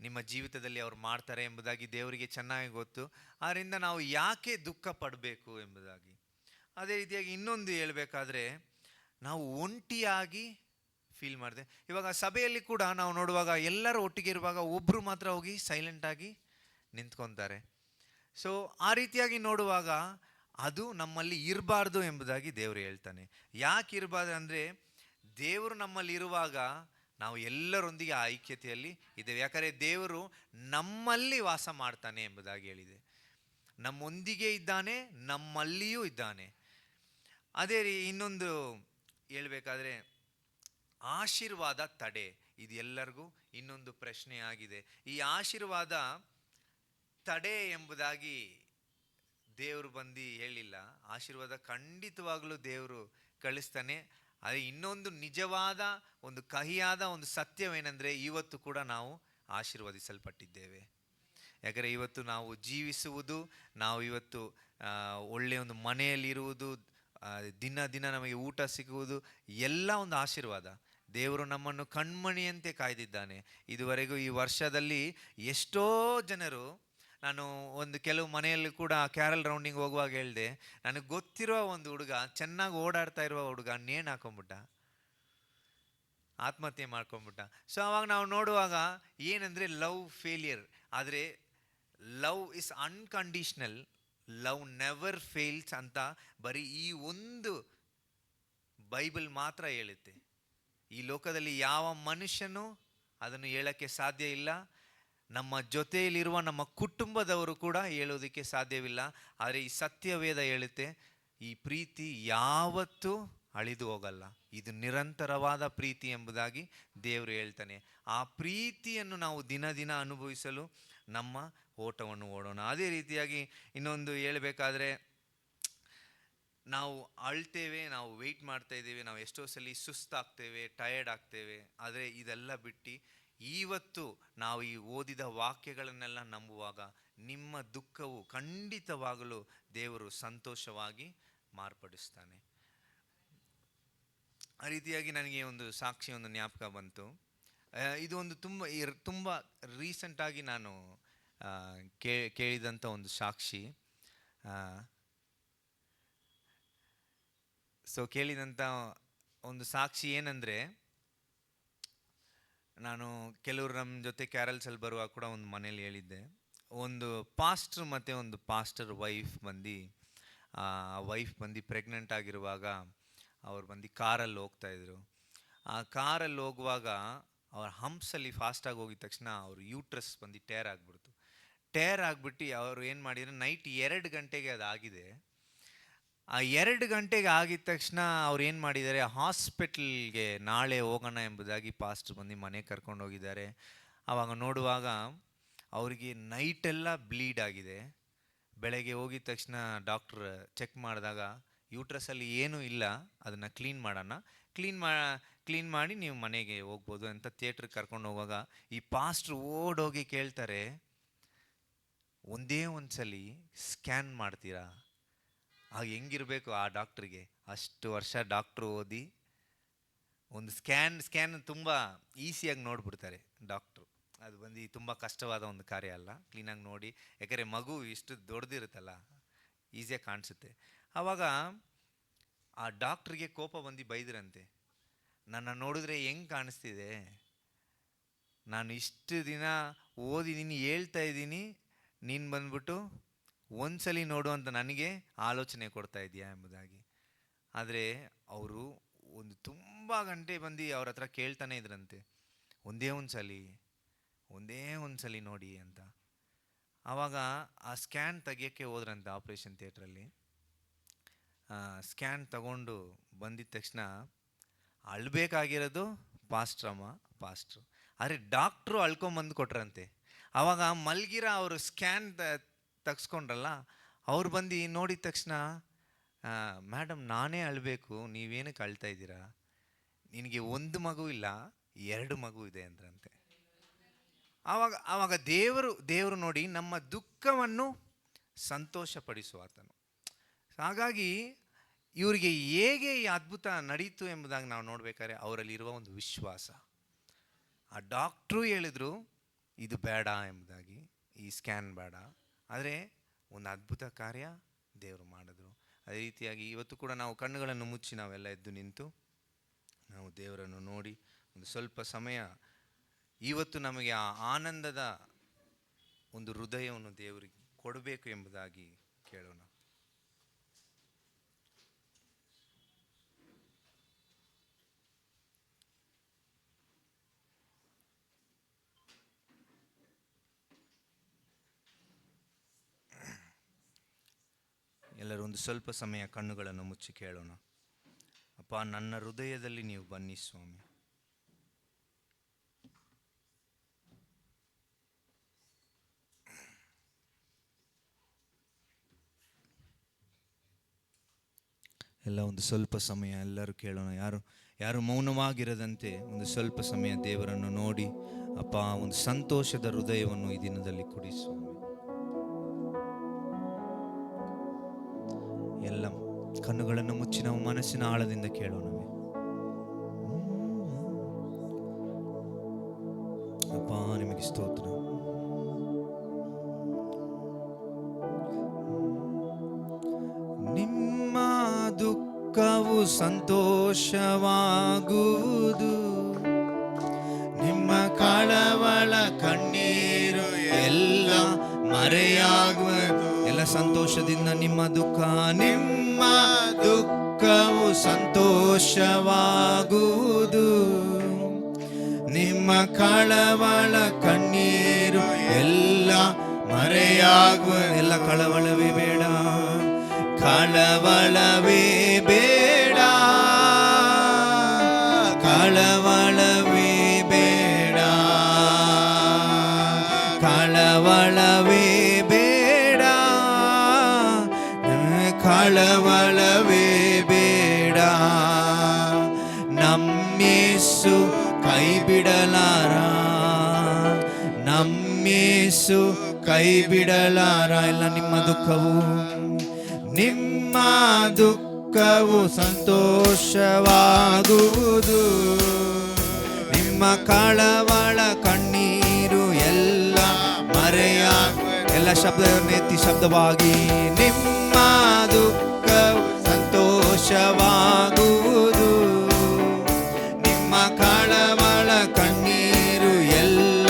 ನಿಮ್ಮ ಜೀವಿತದಲ್ಲಿ ಅವ್ರು ಮಾಡ್ತಾರೆ ಎಂಬುದಾಗಿ ದೇವರಿಗೆ ಚೆನ್ನಾಗಿ ಗೊತ್ತು. ಆದ್ದರಿಂದ ನಾವು ಯಾಕೆ ದುಃಖ ಪಡಬೇಕು ಎಂಬುದಾಗಿ. ಅದೇ ರೀತಿಯಾಗಿ ಇನ್ನೊಂದು ಹೇಳಬೇಕಾದ್ರೆ, ನಾವು ಒಂಟಿಯಾಗಿ ಫೀಲ್ ಮಾಡಿದೆ. ಇವಾಗ ಸಭೆಯಲ್ಲಿ ಕೂಡ ನಾವು ನೋಡುವಾಗ ಎಲ್ಲರೂ ಒಟ್ಟಿಗೆ ಇರುವಾಗ ಒಬ್ಬರು ಮಾತ್ರ ಹೋಗಿ ಸೈಲೆಂಟಾಗಿ ನಿಂತ್ಕೊತಾರೆ. ಸೊ ಆ ರೀತಿಯಾಗಿ ನೋಡುವಾಗ ಅದು ನಮ್ಮಲ್ಲಿ ಇರಬಾರ್ದು ಎಂಬುದಾಗಿ ದೇವರು ಹೇಳ್ತಾನೆ. ಯಾಕೆ ಇರಬಾರ್ದು ಅಂದರೆ, ದೇವರು ನಮ್ಮಲ್ಲಿ ಇರುವಾಗ ನಾವು ಎಲ್ಲರೊಂದಿಗೆ ಆ ಐಕ್ಯತೆಯಲ್ಲಿ ಇದ್ದೇವೆ. ಯಾಕಂದರೆ ದೇವರು ನಮ್ಮಲ್ಲಿ ವಾಸ ಮಾಡ್ತಾನೆ ಎಂಬುದಾಗಿ ಹೇಳಿದೆ. ನಮ್ಮೊಂದಿಗೆ ಇದ್ದಾನೆ, ನಮ್ಮಲ್ಲಿಯೂ ಇದ್ದಾನೆ. ಅದೇ ಇನ್ನೊಂದು ಹೇಳಬೇಕಾದ್ರೆ, ಆಶೀರ್ವಾದ ತಡೆ, ಇದು ಎಲ್ಲರಿಗೂ ಇನ್ನೊಂದು ಪ್ರಶ್ನೆ ಆಗಿದೆ. ಈ ಆಶೀರ್ವಾದ ತಡೆ ಎಂಬುದಾಗಿ ದೇವರು ಬಂದು ಹೇಳಿಲ್ಲ. ಆಶೀರ್ವಾದ ಖಂಡಿತವಾಗಲೂ ದೇವರು ಕಳಿಸ್ತಾನೆ. ಅದೇ ಇನ್ನೊಂದು ನಿಜವಾದ ಒಂದು ಕಹಿಯಾದ ಒಂದು ಸತ್ಯವೇನೆಂದರೆ, ಇವತ್ತು ಕೂಡ ನಾವು ಆಶೀರ್ವದಿಸಲ್ಪಟ್ಟಿದ್ದೇವೆ. ಯಾಕಂದರೆ ಇವತ್ತು ನಾವು ಜೀವಿಸುವುದು, ನಾವು ಇವತ್ತು ಒಳ್ಳೆಯ ಒಂದು ಮನೆಯಲ್ಲಿರುವುದು, ದಿನ ದಿನ ನಮಗೆ ಊಟ ಸಿಗುವುದು ಎಲ್ಲ ಒಂದು ಆಶೀರ್ವಾದ. ದೇವರು ನಮ್ಮನ್ನು ಕಣ್ಮಣಿಯಂತೆ ಕಾಯ್ದಿದ್ದಾನೆ. ಇದುವರೆಗೂ ಈ ವರ್ಷದಲ್ಲಿ ಎಷ್ಟೋ ಜನರು, ನಾನು ಕೆಲವು ಮನೆಯಲ್ಲಿ ಕೂಡ ಕ್ಯಾರಲ್ ರೌಂಡಿಂಗ್ ಹೋಗುವಾಗ ಹೇಳಿದೆ, ನನಗೆ ಗೊತ್ತಿರೋ ಒಂದು ಹುಡುಗ, ಚೆನ್ನಾಗಿ ಓಡಾಡ್ತಾ ಇರುವ ಹುಡುಗ ನೇಣು ಹಾಕೊಂಡ್ಬಿಟ್ಟ, ಆತ್ಮಹತ್ಯೆ ಮಾಡ್ಕೊಂಡ್ಬಿಟ್ಟ. ಸೊ ಅವಾಗ ನಾವು ನೋಡುವಾಗ ಏನಂದರೆ ಲವ್ ಫೇಲಿಯರ್. ಆದರೆ love is unconditional, love never fails ಅಂತ ಬರೀ ಈ ಒಂದು ಬೈಬಲ್ ಮಾತ್ರ ಹೇಳುತ್ತೆ. ಈ ಲೋಕದಲ್ಲಿ ಯಾವ ಮನುಷ್ಯನೂ ಅದನ್ನು ಹೇಳಕ್ಕೆ ಸಾಧ್ಯ ಇಲ್ಲ. ನಮ್ಮ ಜೊತೆಯಲ್ಲಿರುವ ನಮ್ಮ ಕುಟುಂಬದವರು ಕೂಡ ಹೇಳೋದಕ್ಕೆ ಸಾಧ್ಯವಿಲ್ಲ. ಆದರೆ ಈ ಸತ್ಯವೇದ ಹೇಳುತ್ತೆ, ಈ ಪ್ರೀತಿ ಯಾವತ್ತೂ ಅಳಿದು ಹೋಗಲ್ಲ, ಇದು ನಿರಂತರವಾದ ಪ್ರೀತಿ ಎಂಬುದಾಗಿ ದೇವರು ಹೇಳ್ತಾನೆ. ಆ ಪ್ರೀತಿಯನ್ನು ನಾವು ದಿನ ದಿನ ಅನುಭವಿಸಲು ನಮ್ಮ ಓಟವನ್ನು ಓಡೋಣ. ಅದೇ ರೀತಿಯಾಗಿ ಇನ್ನೊಂದು ಹೇಳಬೇಕಾದ್ರೆ, ನಾವು ಅಳ್ತೇವೆ, ನಾವು ವೆಯ್ಟ್ ಮಾಡ್ತಾ ಇದ್ದೇವೆ, ನಾವು ಎಷ್ಟೋ ಸಲ ಸುಸ್ತಾಗ್ತೇವೆ, ಟಯರ್ಡ್ ಆಗ್ತೇವೆ. ಆದರೆ ಇದೆಲ್ಲ ಬಿಟ್ಟು ಇವತ್ತು ನಾವು ಈ ಓದಿದ ವಾಕ್ಯಗಳನ್ನೆಲ್ಲ ನಂಬುವಾಗ ನಿಮ್ಮ ದುಃಖವು ಖಂಡಿತವಾಗಲೂ ದೇವರು ಸಂತೋಷವಾಗಿ ಮಾರ್ಪಡಿಸ್ತಾನೆ. ಆ ರೀತಿಯಾಗಿ ನನಗೆ ಒಂದು ಸಾಕ್ಷಿ, ಒಂದು ಜ್ಞಾಪಕ ಬಂತು. ಇದು ಒಂದು ತುಂಬ ರೀಸೆಂಟಾಗಿ ನಾನು ಕೇಳಿದಂಥ ಒಂದು ಸಾಕ್ಷಿ. ಕೇಳಿದಂಥ ಒಂದು ಸಾಕ್ಷಿ ಏನಂದರೆ, ನಾನು ಕೆಲವರು ನಮ್ಮ ಜೊತೆ ಕ್ಯಾರಲ್ಸಲ್ಲಿ ಬರುವಾಗ ಕೂಡ ಒಂದು ಮನೇಲಿ ಹೇಳಿದ್ದೆ. ಒಂದು ಪಾಸ್ಟರ್ ಮತ್ತು ಒಂದು ಪಾಸ್ಟರ್ ವೈಫ್ ಬಂದು ಪ್ರೆಗ್ನೆಂಟ್ ಆಗಿರುವಾಗ ಅವ್ರು ಬಂದು ಕಾರಲ್ಲಿ ಹೋಗ್ತಾಯಿದ್ರು. ಆ ಕಾರಲ್ಲಿ ಹೋಗುವಾಗ ಅವ್ರ ಹಂಪ್ಸಲ್ಲಿ ಫಾಸ್ಟಾಗಿ ಹೋಗಿದ ತಕ್ಷಣ ಅವ್ರ ಯೂಟ್ರಸ್ ಬಂದು ಟೇರ್ ಆಗಿಬಿಟ್ಟು ಅವರು ಏನು ಮಾಡಿದ್ರು, ನೈಟ್ 2 ಗಂಟೆಗೆ ಅದಾಗಿದೆ. ಆ 2 ಗಂಟೆಗೆ ಆಗಿದ ತಕ್ಷಣ ಅವ್ರು ಏನು ಮಾಡಿದ್ದಾರೆ, ಹಾಸ್ಪಿಟ್ಲ್ಗೆ ನಾಳೆ ಹೋಗೋಣ ಎಂಬುದಾಗಿ ಪಾಸ್ಟರ್ ಬಂದು ಮನೆಗೆ ಕರ್ಕೊಂಡು ಹೋಗಿದ್ದಾರೆ. ಆವಾಗ ನೋಡುವಾಗ ಅವರಿಗೆ ನೈಟೆಲ್ಲ ಬ್ಲೀಡ್ ಆಗಿದೆ. ಬೆಳಗ್ಗೆ ಹೋಗಿದ ತಕ್ಷಣ ಡಾಕ್ಟ್ರ್ ಚೆಕ್ ಮಾಡಿದಾಗ ಯೂಟ್ರಸಲ್ಲಿ ಏನೂ ಇಲ್ಲ, ಅದನ್ನು ಕ್ಲೀನ್ ಮಾಡಿ ನೀವು ಮನೆಗೆ ಹೋಗ್ಬೋದು ಅಂತ ಥಿಯೇಟ್ರಿಗೆ ಕರ್ಕೊಂಡು ಹೋಗುವಾಗ ಈ ಪಾಸ್ಟ್ರು ಓಡೋಗಿ ಕೇಳ್ತಾರೆ, ಒಂದೇ ಒಂದ್ಸಲಿ ಸ್ಕ್ಯಾನ್ ಮಾಡ್ತೀರಾ? ಆಗ ಹೆಂಗಿರಬೇಕು ಆ ಡಾಕ್ಟ್ರಿಗೆ, ಅಷ್ಟು ವರ್ಷ ಡಾಕ್ಟ್ರು ಓದಿ ಒಂದು ಸ್ಕ್ಯಾನ್ ತುಂಬ ಈಸಿಯಾಗಿ ನೋಡ್ಬಿಡ್ತಾರೆ ಡಾಕ್ಟ್ರು. ಅದು ಬಂದು ತುಂಬ ಕಷ್ಟವಾದ ಒಂದು ಕಾರ್ಯ ಅಲ್ಲ, ಕ್ಲೀನಾಗಿ ನೋಡಿ. ಯಾಕಂದರೆ ಮಗು ಇಷ್ಟು ದೊಡ್ಡದಿರುತ್ತಲ್ಲ, ಈಸಿಯಾಗಿ ಕಾಣಿಸುತ್ತೆ. ಆವಾಗ ಆ ಡಾಕ್ಟ್ರಿಗೆ ಕೋಪ ಬಂದು ಬೈದ್ರಂತೆ, ನನ್ನ ನೋಡಿದ್ರೆ ಹೆಂಗೆ ಕಾಣಿಸ್ತಿದೆ, ನಾನು ಇಷ್ಟು ದಿನ ಓದಿದ್ದೀನಿ, ಹೇಳ್ತಾ ಇದ್ದೀನಿ, ನೀನು ಬಂದ್ಬಿಟ್ಟು ಒಂದ್ಸಲಿ ನೋಡು ಅಂತ ನನಗೆ ಆಲೋಚನೆ ಕೊಡ್ತಾ ಇದೆಯಾ ಎಂಬುದಾಗಿ. ಆದರೆ ಅವರು ಒಂದು ತುಂಬ ಗಂಟೆ ಬಂದು ಅವ್ರ ಹತ್ರ ಕೇಳ್ತಾನೆ ಇದ್ರಂತೆ, ಒಂದೇ ಒಂದ್ಸಲಿ ನೋಡಿ ಅಂತ. ಆವಾಗ ಆ ಸ್ಕ್ಯಾನ್ ತೆಗಿಯೋಕ್ಕೆ ಹೋದ್ರಂತೆ ಆಪ್ರೇಷನ್ ಥಿಯೇಟ್ರಲ್ಲಿ. ಸ್ಕ್ಯಾನ್ ತಗೊಂಡು ಬಂದಿದ್ದ ತಕ್ಷಣ ಅಳ್ಬೇಕಾಗಿರೋದು ಪಾಸ್ಟ್ರು, ಆದರೆ ಡಾಕ್ಟ್ರು ಅಳ್ಕೊಂಬಂದು ಕೊಟ್ರಂತೆ. ಆವಾಗ ಮಲ್ಗಿರ ಅವರು ಸ್ಕ್ಯಾನ್ ತೆಗ್ಸ್ಕೊಂಡ್ರಲ್ಲ, ಅವ್ರು ಬಂದು ನೋಡಿದ ತಕ್ಷಣ, ಮೇಡಮ್ ನಾನೇ ಅಳಬೇಕು, ನೀವೇನಕ್ಕೆ ಅಳ್ತಾ ಇದ್ದೀರಾ, ನಿನಗೆ 1 ಮಗು ಇಲ್ಲ 2 ಮಗು ಇದೆ ಅಂದ್ರಂತೆ. ಆವಾಗ ದೇವರು ನೋಡಿ ನಮ್ಮ ದುಃಖವನ್ನು ಸಂತೋಷಪಡಿಸುವಾತನು. ಹಾಗಾಗಿ ಇವರಿಗೆ ಹೇಗೆ ಈ ಅದ್ಭುತ ನಡೀತು ಎಂಬುದಾಗಿ ನಾವು ನೋಡ್ಬೇಕಾದ್ರೆ ಅವರಲ್ಲಿರುವ ಒಂದು ವಿಶ್ವಾಸ. ಆ ಡಾಕ್ಟ್ರು ಹೇಳಿದ್ರು ಇದು ಬೇಡ ಎಂಬುದಾಗಿ, ಈ ಸ್ಕ್ಯಾನ್ ಬೇಡ, ಆದರೆ ಒಂದು ಅದ್ಭುತ ಕಾರ್ಯ ದೇವರು ಮಾಡಿದ್ರು. ಅದೇ ರೀತಿಯಾಗಿ ಇವತ್ತು ಕೂಡ ನಾವು ಕಣ್ಣುಗಳನ್ನು ಮುಚ್ಚಿ ನಾವೆಲ್ಲ ಎದ್ದು ನಿಂತು ನಾವು ದೇವರನ್ನು ನೋಡಿ ಒಂದು ಸ್ವಲ್ಪ ಸಮಯ ಇವತ್ತು ನಮಗೆ ಆ ಆನಂದದ ಒಂದು ಹೃದಯವನ್ನು ದೇವರಿಗೆ ಕೊಡಬೇಕು ಎಂಬುದಾಗಿ ಕೇಳೋಣ. ಎಲ್ಲರೂ ಒಂದು ಸ್ವಲ್ಪ ಸಮಯ ಕಣ್ಣುಗಳನ್ನು ಮುಚ್ಚಿ ಕೇಳೋಣ. ಅಪ್ಪ, ನನ್ನ ಹೃದಯದಲ್ಲಿ ನೀವು ಬನ್ನಿ ಸ್ವಾಮಿ. ಎಲ್ಲ ಒಂದು ಸ್ವಲ್ಪ ಸಮಯ ಎಲ್ಲರೂ ಕೇಳೋಣ. ಯಾರು ಮೌನವಾಗಿರದಂತೆ ಒಂದು ಸ್ವಲ್ಪ ಸಮಯ ದೇವರನ್ನು ನೋಡಿ, ಅಪ್ಪ ಒಂದು ಸಂತೋಷದ ಹೃದಯವನ್ನು ಈ ದಿನದಲ್ಲಿ ಕೊಡಿ ಸ್ವಾಮಿ. ಎಲ್ಲ ಕಣ್ಣುಗಳನ್ನು ಮುಚ್ಚಿ ನಾವು ಮನಸ್ಸಿನ ಆಳದಿಂದ ಕೇಳೋಣವೇ. ಅಪ್ಪ ನಿಮಗೆ ಸ್ತೋತ್ರ. ನಿಮ್ಮ ದುಃಖವು ಸಂತೋಷವಾಗುವುದು, ನಿಮ್ಮ ಕಳವಳ ಕಣ್ಣೀರು ಎಲ್ಲ ಮರೆಯಾಗುವುದು. ಎಲ್ಲ ಸಂತೋಷದಿಂದ ನಿಮ್ಮ ದುಃಖವು ಸಂತೋಷವಾಗುವುದು, ನಿಮ್ಮ ಕಳವಳ ಕಣ್ಣೀರು ಎಲ್ಲ ಮರೆಯಾಗುವ. ಎಲ್ಲ ಕಳವಳವೇ ಬೇಡ, ಕಳವಳವೇ ಬೇಡ, ಕಳವಳವೇ ಬೇಡ, ಕಳವಳವೇ ಬೇಡ, ಕಳವಳವೇ ಬೇಡ. ನಮ್ಮೇಸು ಕೈ ಬಿಡಲಾರ, ನಮ್ಮೇಸು ಕೈ ಬಿಡಲಾರ. ಎಲ್ಲ ನಿಮ್ಮ ದುಃಖವು, ನಿಮ್ಮ ದುಃಖವು ಸಂತೋಷವಾಗುವುದು. ನಿಮ್ಮ ಕಳವಳ ಕಣ್ಣೀರು ಎಲ್ಲ ಮರೆಯಾಗುವ. ಎಲ್ಲ ಶಬ್ದವನ್ನು ಎತ್ತಿ ಶಬ್ದವಾಗಿ, ನಿಮ್ಮ ದುಃಖವು ಸಂತೋಷವಾಗುವುದು. ನಿಮ್ಮ ಕಳವಳ ಕಣ್ಣೀರು ಎಲ್ಲ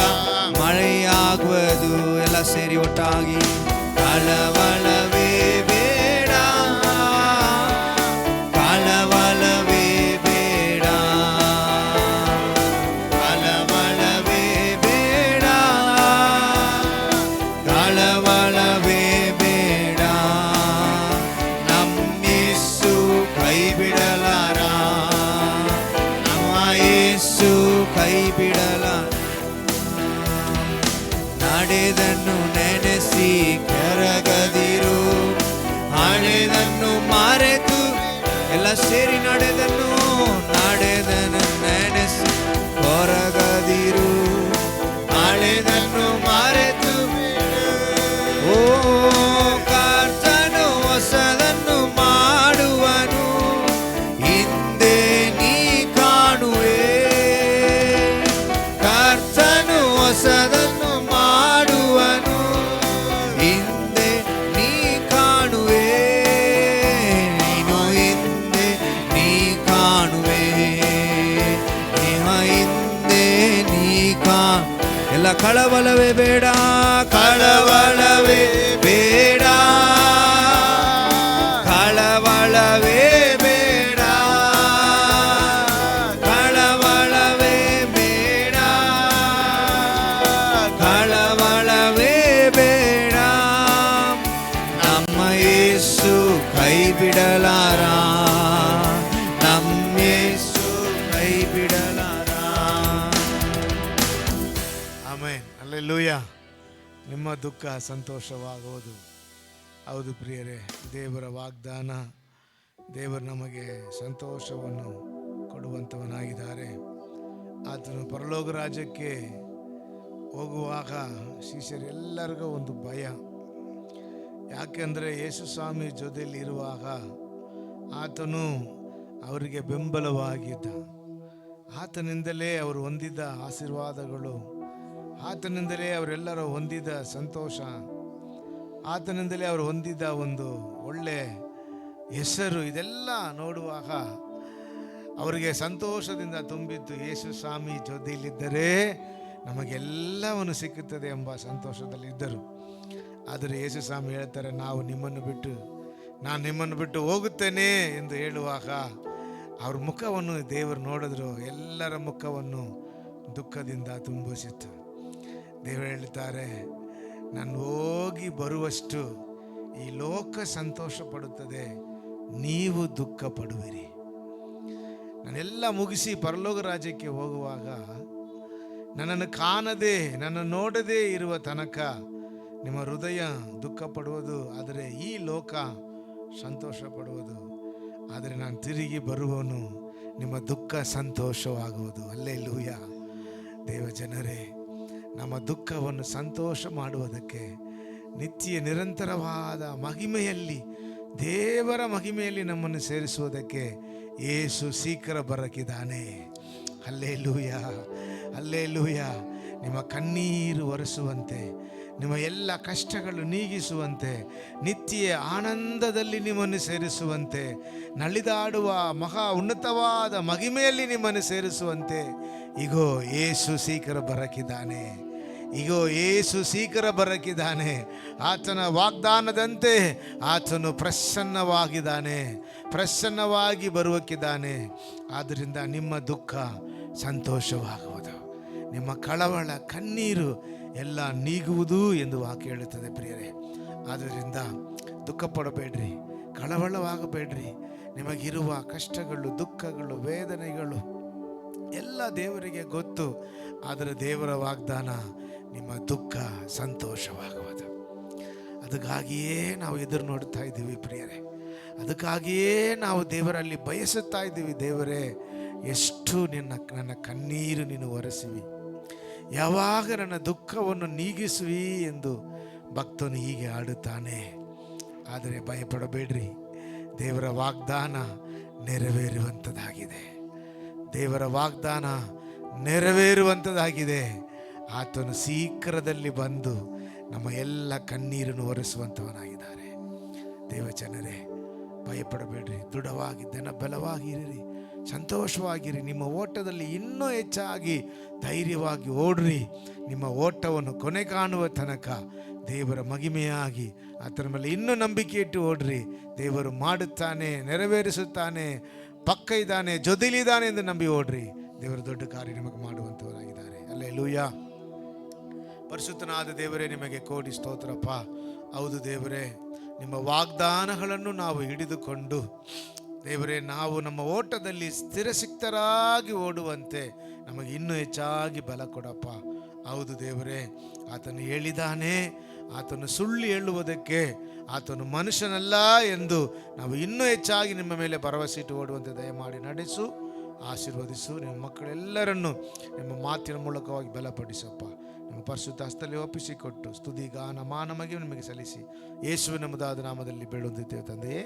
ಮಳೆಯಾಗುವುದು. ಎಲ್ಲ ಸೇರಿ ಒಟ್ಟಾಗಿ, ಕಳವಳವೇ ಬೇಡ, ಕಳವಳವೇ ಬೇಡ, ಕಳವಳವೇ ಬೇಡ, ಕಳವಳವೇ ಬೇಡ. ನಮ್ಮ ಯೇಸು ಕೈ ಬಿಡಲಾರ, ನಮ್ಮ ಯೇಸು ಕೈ ಬಿಡಲಾರ. ನಡೆದನ್ನು ನೆನೆಸಿ ಕೆರಗದಿರು, ಹಳೆದನ್ನು ಮರೆತು. ಎಲ್ಲ ಸೇರಿ ನಡೆದನ್ನು, ನಡೆದನ್ನು ನೆನೆಸಿ ಕೊರಗದಿರು, ಹಳೆದನ್ನು ಮರೆತು. ಓ ಕರ್ತನು ಹೊಸದನ್ನು ಮಾಡುವನು, ಹಿಂದೆ ನೀ ಕಾಣುವೆ. ಕರ್ತನು ಹೊಸದನ್ನು ಮಾಡುವನು, ಹಿಂದೆ ನೀ ಕಾಣುವೆ. ನೀನು ಹಿಂದೆ ನೀ ಕಾಣುವೆ, ಹಿಂದೆ ನೀ ಎಲ್ಲ ಕಳವಳವೇ ಬೇಡ, ಕಳವಳವೇ ಬೇಡ, ಕಳವಳವೇ ಬೇಡ, ಕಳವಳವೇ ಬೇಡ, ಕಳವಳವೇ ಬೇಡ. ನಮ್ಮ ಯೇಸು ಕೈ ಬಿಡಲಾರ, ನಮ್ಮ ಯೇಸು ಕೈ ಬಿಡಲಾರ. Amen, hallelujah. ನಿಮ್ಮ ದುಃಖ ಸಂತೋಷವಾಗುವುದು. ಹೌದು ಪ್ರಿಯರೇ, ದೇವರ ವಾಗ್ದಾನ, ದೇವರು ನಮಗೆ ಸಂತೋಷವನ್ನು ಕೊಡುವಂಥವನಾಗಿದ್ದಾರೆ. ಆತನು ಪರಲೋಕ ರಾಜ್ಯಕ್ಕೆ ಹೋಗುವಾಗ ಶಿಷ್ಯರೆಲ್ಲರಿಗೂ ಒಂದು ಭಯ. ಯಾಕೆಂದರೆ ಯೇಸು ಸ್ವಾಮಿ ಜೊತೆಯಲ್ಲಿ ಇರುವಾಗ ಆತನು ಅವರಿಗೆ ಬೆಂಬಲವಾಗಿದ್ದ. ಆತನಿಂದಲೇ ಅವರು ಹೊಂದಿದ್ದ ಆಶೀರ್ವಾದಗಳು, ಆತನಿಂದಲೇ ಅವರೆಲ್ಲರೂ ಹೊಂದಿದ ಸಂತೋಷ, ಆತನಿಂದಲೇ ಅವರು ಹೊಂದಿದ್ದ ಒಂದು ಒಳ್ಳೆ ಹೆಸರು, ಇದೆಲ್ಲ ನೋಡುವಾಗ ಅವರಿಗೆ ಸಂತೋಷದಿಂದ ತುಂಬಿತ್ತು. ಯೇಸು ಸ್ವಾಮಿ ಜೊತೆಯಲ್ಲಿದ್ದರೆ ನಮಗೆಲ್ಲವನ್ನು ಸಿಕ್ಕುತ್ತದೆ ಎಂಬ ಸಂತೋಷದಲ್ಲಿದ್ದರು. ಆದರೆ ಯೇಸು ಸ್ವಾಮಿ ಹೇಳ್ತಾರೆ, ನಾನು ನಿಮ್ಮನ್ನು ಬಿಟ್ಟು ಹೋಗುತ್ತೇನೆ ಎಂದು ಹೇಳುವಾಗ ಅವ್ರ ಮುಖವನ್ನು ದೇವರು ನೋಡಿದ್ರು. ಎಲ್ಲರ ಮುಖವನ್ನು ದುಃಖದಿಂದ ತುಂಬಿಸಿತ್ತು. ದೇವರು ಹೇಳ್ತಾರೆ, ನಾನು ಹೋಗಿ ಬರುವಷ್ಟು ಈ ಲೋಕ ಸಂತೋಷ ಪಡುತ್ತದೆ, ನೀವು ದುಃಖ ಪಡುವಿರಿ. ನಾನೆಲ್ಲ ಮುಗಿಸಿ ಪರಲೋಕ ರಾಜ್ಯಕ್ಕೆ ಹೋಗುವಾಗ ನನ್ನನ್ನು ಕಾಣದೆ, ನನ್ನನ್ನು ನೋಡದೇ ಇರುವ ತನಕ ನಿಮ್ಮ ಹೃದಯ ದುಃಖ ಪಡುವುದು, ಆದರೆ ಈ ಲೋಕ ಸಂತೋಷ ಪಡುವುದು. ಆದರೆ ನಾನು ತಿರುಗಿ ಬರುವನು, ನಿಮ್ಮ ದುಃಖ ಸಂತೋಷವಾಗುವುದು. ಹಲ್ಲೆಲೂಯಾ. ದೇವ ಜನರೇ, ನಮ್ಮ ದುಃಖವನ್ನು ಸಂತೋಷ ಮಾಡುವುದಕ್ಕೆ ನಿತ್ಯ ನಿರಂತರವಾದ ಮಹಿಮೆಯಲ್ಲಿ, ದೇವರ ಮಹಿಮೆಯಲ್ಲಿ ನಮ್ಮನ್ನು ಸೇರಿಸುವುದಕ್ಕೆ ಯೇಸು ಶೀಘ್ರ ಬರಕಿದ್ದಾನೆ. Hallelujah, hallelujah. ನಿಮ್ಮ ಕಣ್ಣೀರು ಒರೆಸುವಂತೆ, ನಿಮ್ಮ ಎಲ್ಲ ಕಷ್ಟಗಳು ನೀಗಿಸುವಂತೆ, ನಿತ್ಯ ಆನಂದದಲ್ಲಿ ನಿಮ್ಮನ್ನು ಸೇರಿಸುವಂತೆ, ನಲಿದಾಡುವ ಮಹಾ ಉನ್ನತವಾದ ಮಹಿಮೆಯಲ್ಲಿ ನಿಮ್ಮನ್ನು ಸೇರಿಸುವಂತೆ ಇಗೋ ಯೇಸು ಶೀಘ್ರ ಬರಕಿದ್ದಾನೆ. ಇಗೋ ಯೇಸು ಶೀಘ್ರ ಬರಕಿದ್ದಾನೆ. ಆತನ ವಾಗ್ದಾನದಂತೆ ಆತನು ಪ್ರಸನ್ನವಾಗಿ ಬರುವಕ್ಕಿದ್ದಾನೆ. ಆದ್ದರಿಂದ ನಿಮ್ಮ ದುಃಖ ಸಂತೋಷವಾಗುವುದು. ನಿಮ್ಮ ಕಳವಳ ಕಣ್ಣೀರು ಎಲ್ಲ ನೀಗುವುದು ಎಂದು ವಾಕ್ಯ ಹೇಳುತ್ತದೆ ಪ್ರಿಯರೇ. ಆದ್ದರಿಂದ ದುಃಖ ಪಡಬೇಡ್ರಿ, ಕಳವಳವಾಗಬೇಡ್ರಿ. ನಿಮಗಿರುವ ಕಷ್ಟಗಳು, ದುಃಖಗಳು, ವೇದನೆಗಳು ಎಲ್ಲ ದೇವರಿಗೆ ಗೊತ್ತು. ಆದರೆ ದೇವರ ವಾಗ್ದಾನ ನಿಮ್ಮ ದುಃಖ ಸಂತೋಷವಾಗುವುದು. ಅದಕ್ಕಾಗಿಯೇ ನಾವು ಎದುರು ನೋಡ್ತಾ ಇದ್ದೀವಿ ಪ್ರಿಯರೇ. ಅದಕ್ಕಾಗಿಯೇ ನಾವು ದೇವರಲ್ಲಿ ಬಯಸುತ್ತಾ ಇದ್ದೀವಿ, ದೇವರೇ ಎಷ್ಟು ನನ್ನ ಕಣ್ಣೀರು ನೀನು ಒರೆಸುವಿ, ಯಾವಾಗ ನನ್ನ ದುಃಖವನ್ನು ನೀಗಿಸುವಿ ಎಂದು ಭಕ್ತನು ಹೀಗೆ ಆಡುತ್ತಾನೆ. ಆದರೆ ಭಯಪಡಬೇಡ್ರಿ, ದೇವರ ವಾಗ್ದಾನ ನೆರವೇರುವಂಥದ್ದಾಗಿದೆ. ದೇವರ ವಾಗ್ದಾನ ನೆರವೇರುವಂಥದ್ದಾಗಿದೆ. ಆತನು ಶೀಘ್ರದಲ್ಲಿ ಬಂದು ನಮ್ಮ ಎಲ್ಲ ಕಣ್ಣೀರನ್ನು ಒರೆಸುವಂಥವನಾಗಿದ್ದಾರೆ. ದೇವಜನರೇ, ಭಯಪಡಬೇಡ್ರಿ, ದೃಢವಾಗಿ ಬಲವಾಗಿರಿ, ಸಂತೋಷವಾಗಿರಿ. ನಿಮ್ಮ ಓಟದಲ್ಲಿ ಇನ್ನೂ ಹೆಚ್ಚಾಗಿ ಧೈರ್ಯವಾಗಿ ಓಡ್ರಿ. ನಿಮ್ಮ ಓಟವನ್ನು ಕೊನೆ ಕಾಣುವ ತನಕ ದೇವರ ಮಹಿಮೆಯಾಗಿ ಆತನ ಮೇಲೆ ಇನ್ನೂ ನಂಬಿಕೆ ಇಟ್ಟು ಓಡ್ರಿ. ದೇವರು ಮಾಡುತ್ತಾನೆ, ನೆರವೇರಿಸುತ್ತಾನೆ, ಪಕ್ಕ ಇದ್ದಾನೆ, ಜೊತೆಲಿದ್ದಾನೆ ಎಂದು ನಂಬಿ ಓಡ್ರಿ. ದೇವರ ದೊಡ್ಡ ಕಾರ್ಯ ನಿಮಗೆ ಮಾಡುವಂಥವರಾಗಿದ್ದಾರೆ. ಹಲ್ಲೆಲೂಯಾ. ಪರಿಶುದ್ಧನಾದ ದೇವರೇ, ನಿಮಗೆ ಕೋಟಿ ಸ್ತೋತ್ರಪ್ಪ. ಹೌದು ದೇವರೇ, ನಿಮ್ಮ ವಾಗ್ದಾನಗಳನ್ನು ನಾವು ಹಿಡಿದುಕೊಂಡು ದೇವರೇ, ನಾವು ನಮ್ಮ ಓಟದಲ್ಲಿ ಸ್ಥಿರಸಿಕ್ತರಾಗಿ ಓಡುವಂತೆ ನಮಗೆ ಇನ್ನೂ ಹೆಚ್ಚಾಗಿ ಬಲ ಕೊಡಪ್ಪ. ಹೌದು ದೇವರೇ, ಆತನು ಹೇಳಿದಾನೆ, ಆತನು ಸುಳ್ಳು ಹೇಳುವುದಕ್ಕೆ ಆತನು ಮನುಷ್ಯನಲ್ಲ ಎಂದು ನಾವು ಇನ್ನೂ ಹೆಚ್ಚಾಗಿ ನಿಮ್ಮ ಮೇಲೆ ಭರವಸೆ ಇಟ್ಟು ಓಡುವಂತೆ ದಯಮಾಡಿ ನಡೆಸು, ಆಶೀರ್ವದಿಸು. ನಿಮ್ಮ ಮಕ್ಕಳೆಲ್ಲರನ್ನು ನಿಮ್ಮ ಮಾತಿನ ಮೂಲಕವಾಗಿ ಬಲಪಡಿಸಪ್ಪ. ನಿಮ್ಮ ಪರಿಶುದ್ಧ ಹಸ್ತದಲ್ಲಿ ಒಪ್ಪಿಸಿಕೊಟ್ಟು ಸ್ತುತಿ ಗಾನ ಮಾನ ಮಹಿಮೆ ನಿಮಗೆ ಸಲ್ಲಿಸಿ ಯೇಸುವಿನ ಮುದಾದ ನಾಮದಲ್ಲಿ ಬೇಡುವಂತಿದ್ದೇವೆ ತಂದೆಯೇ.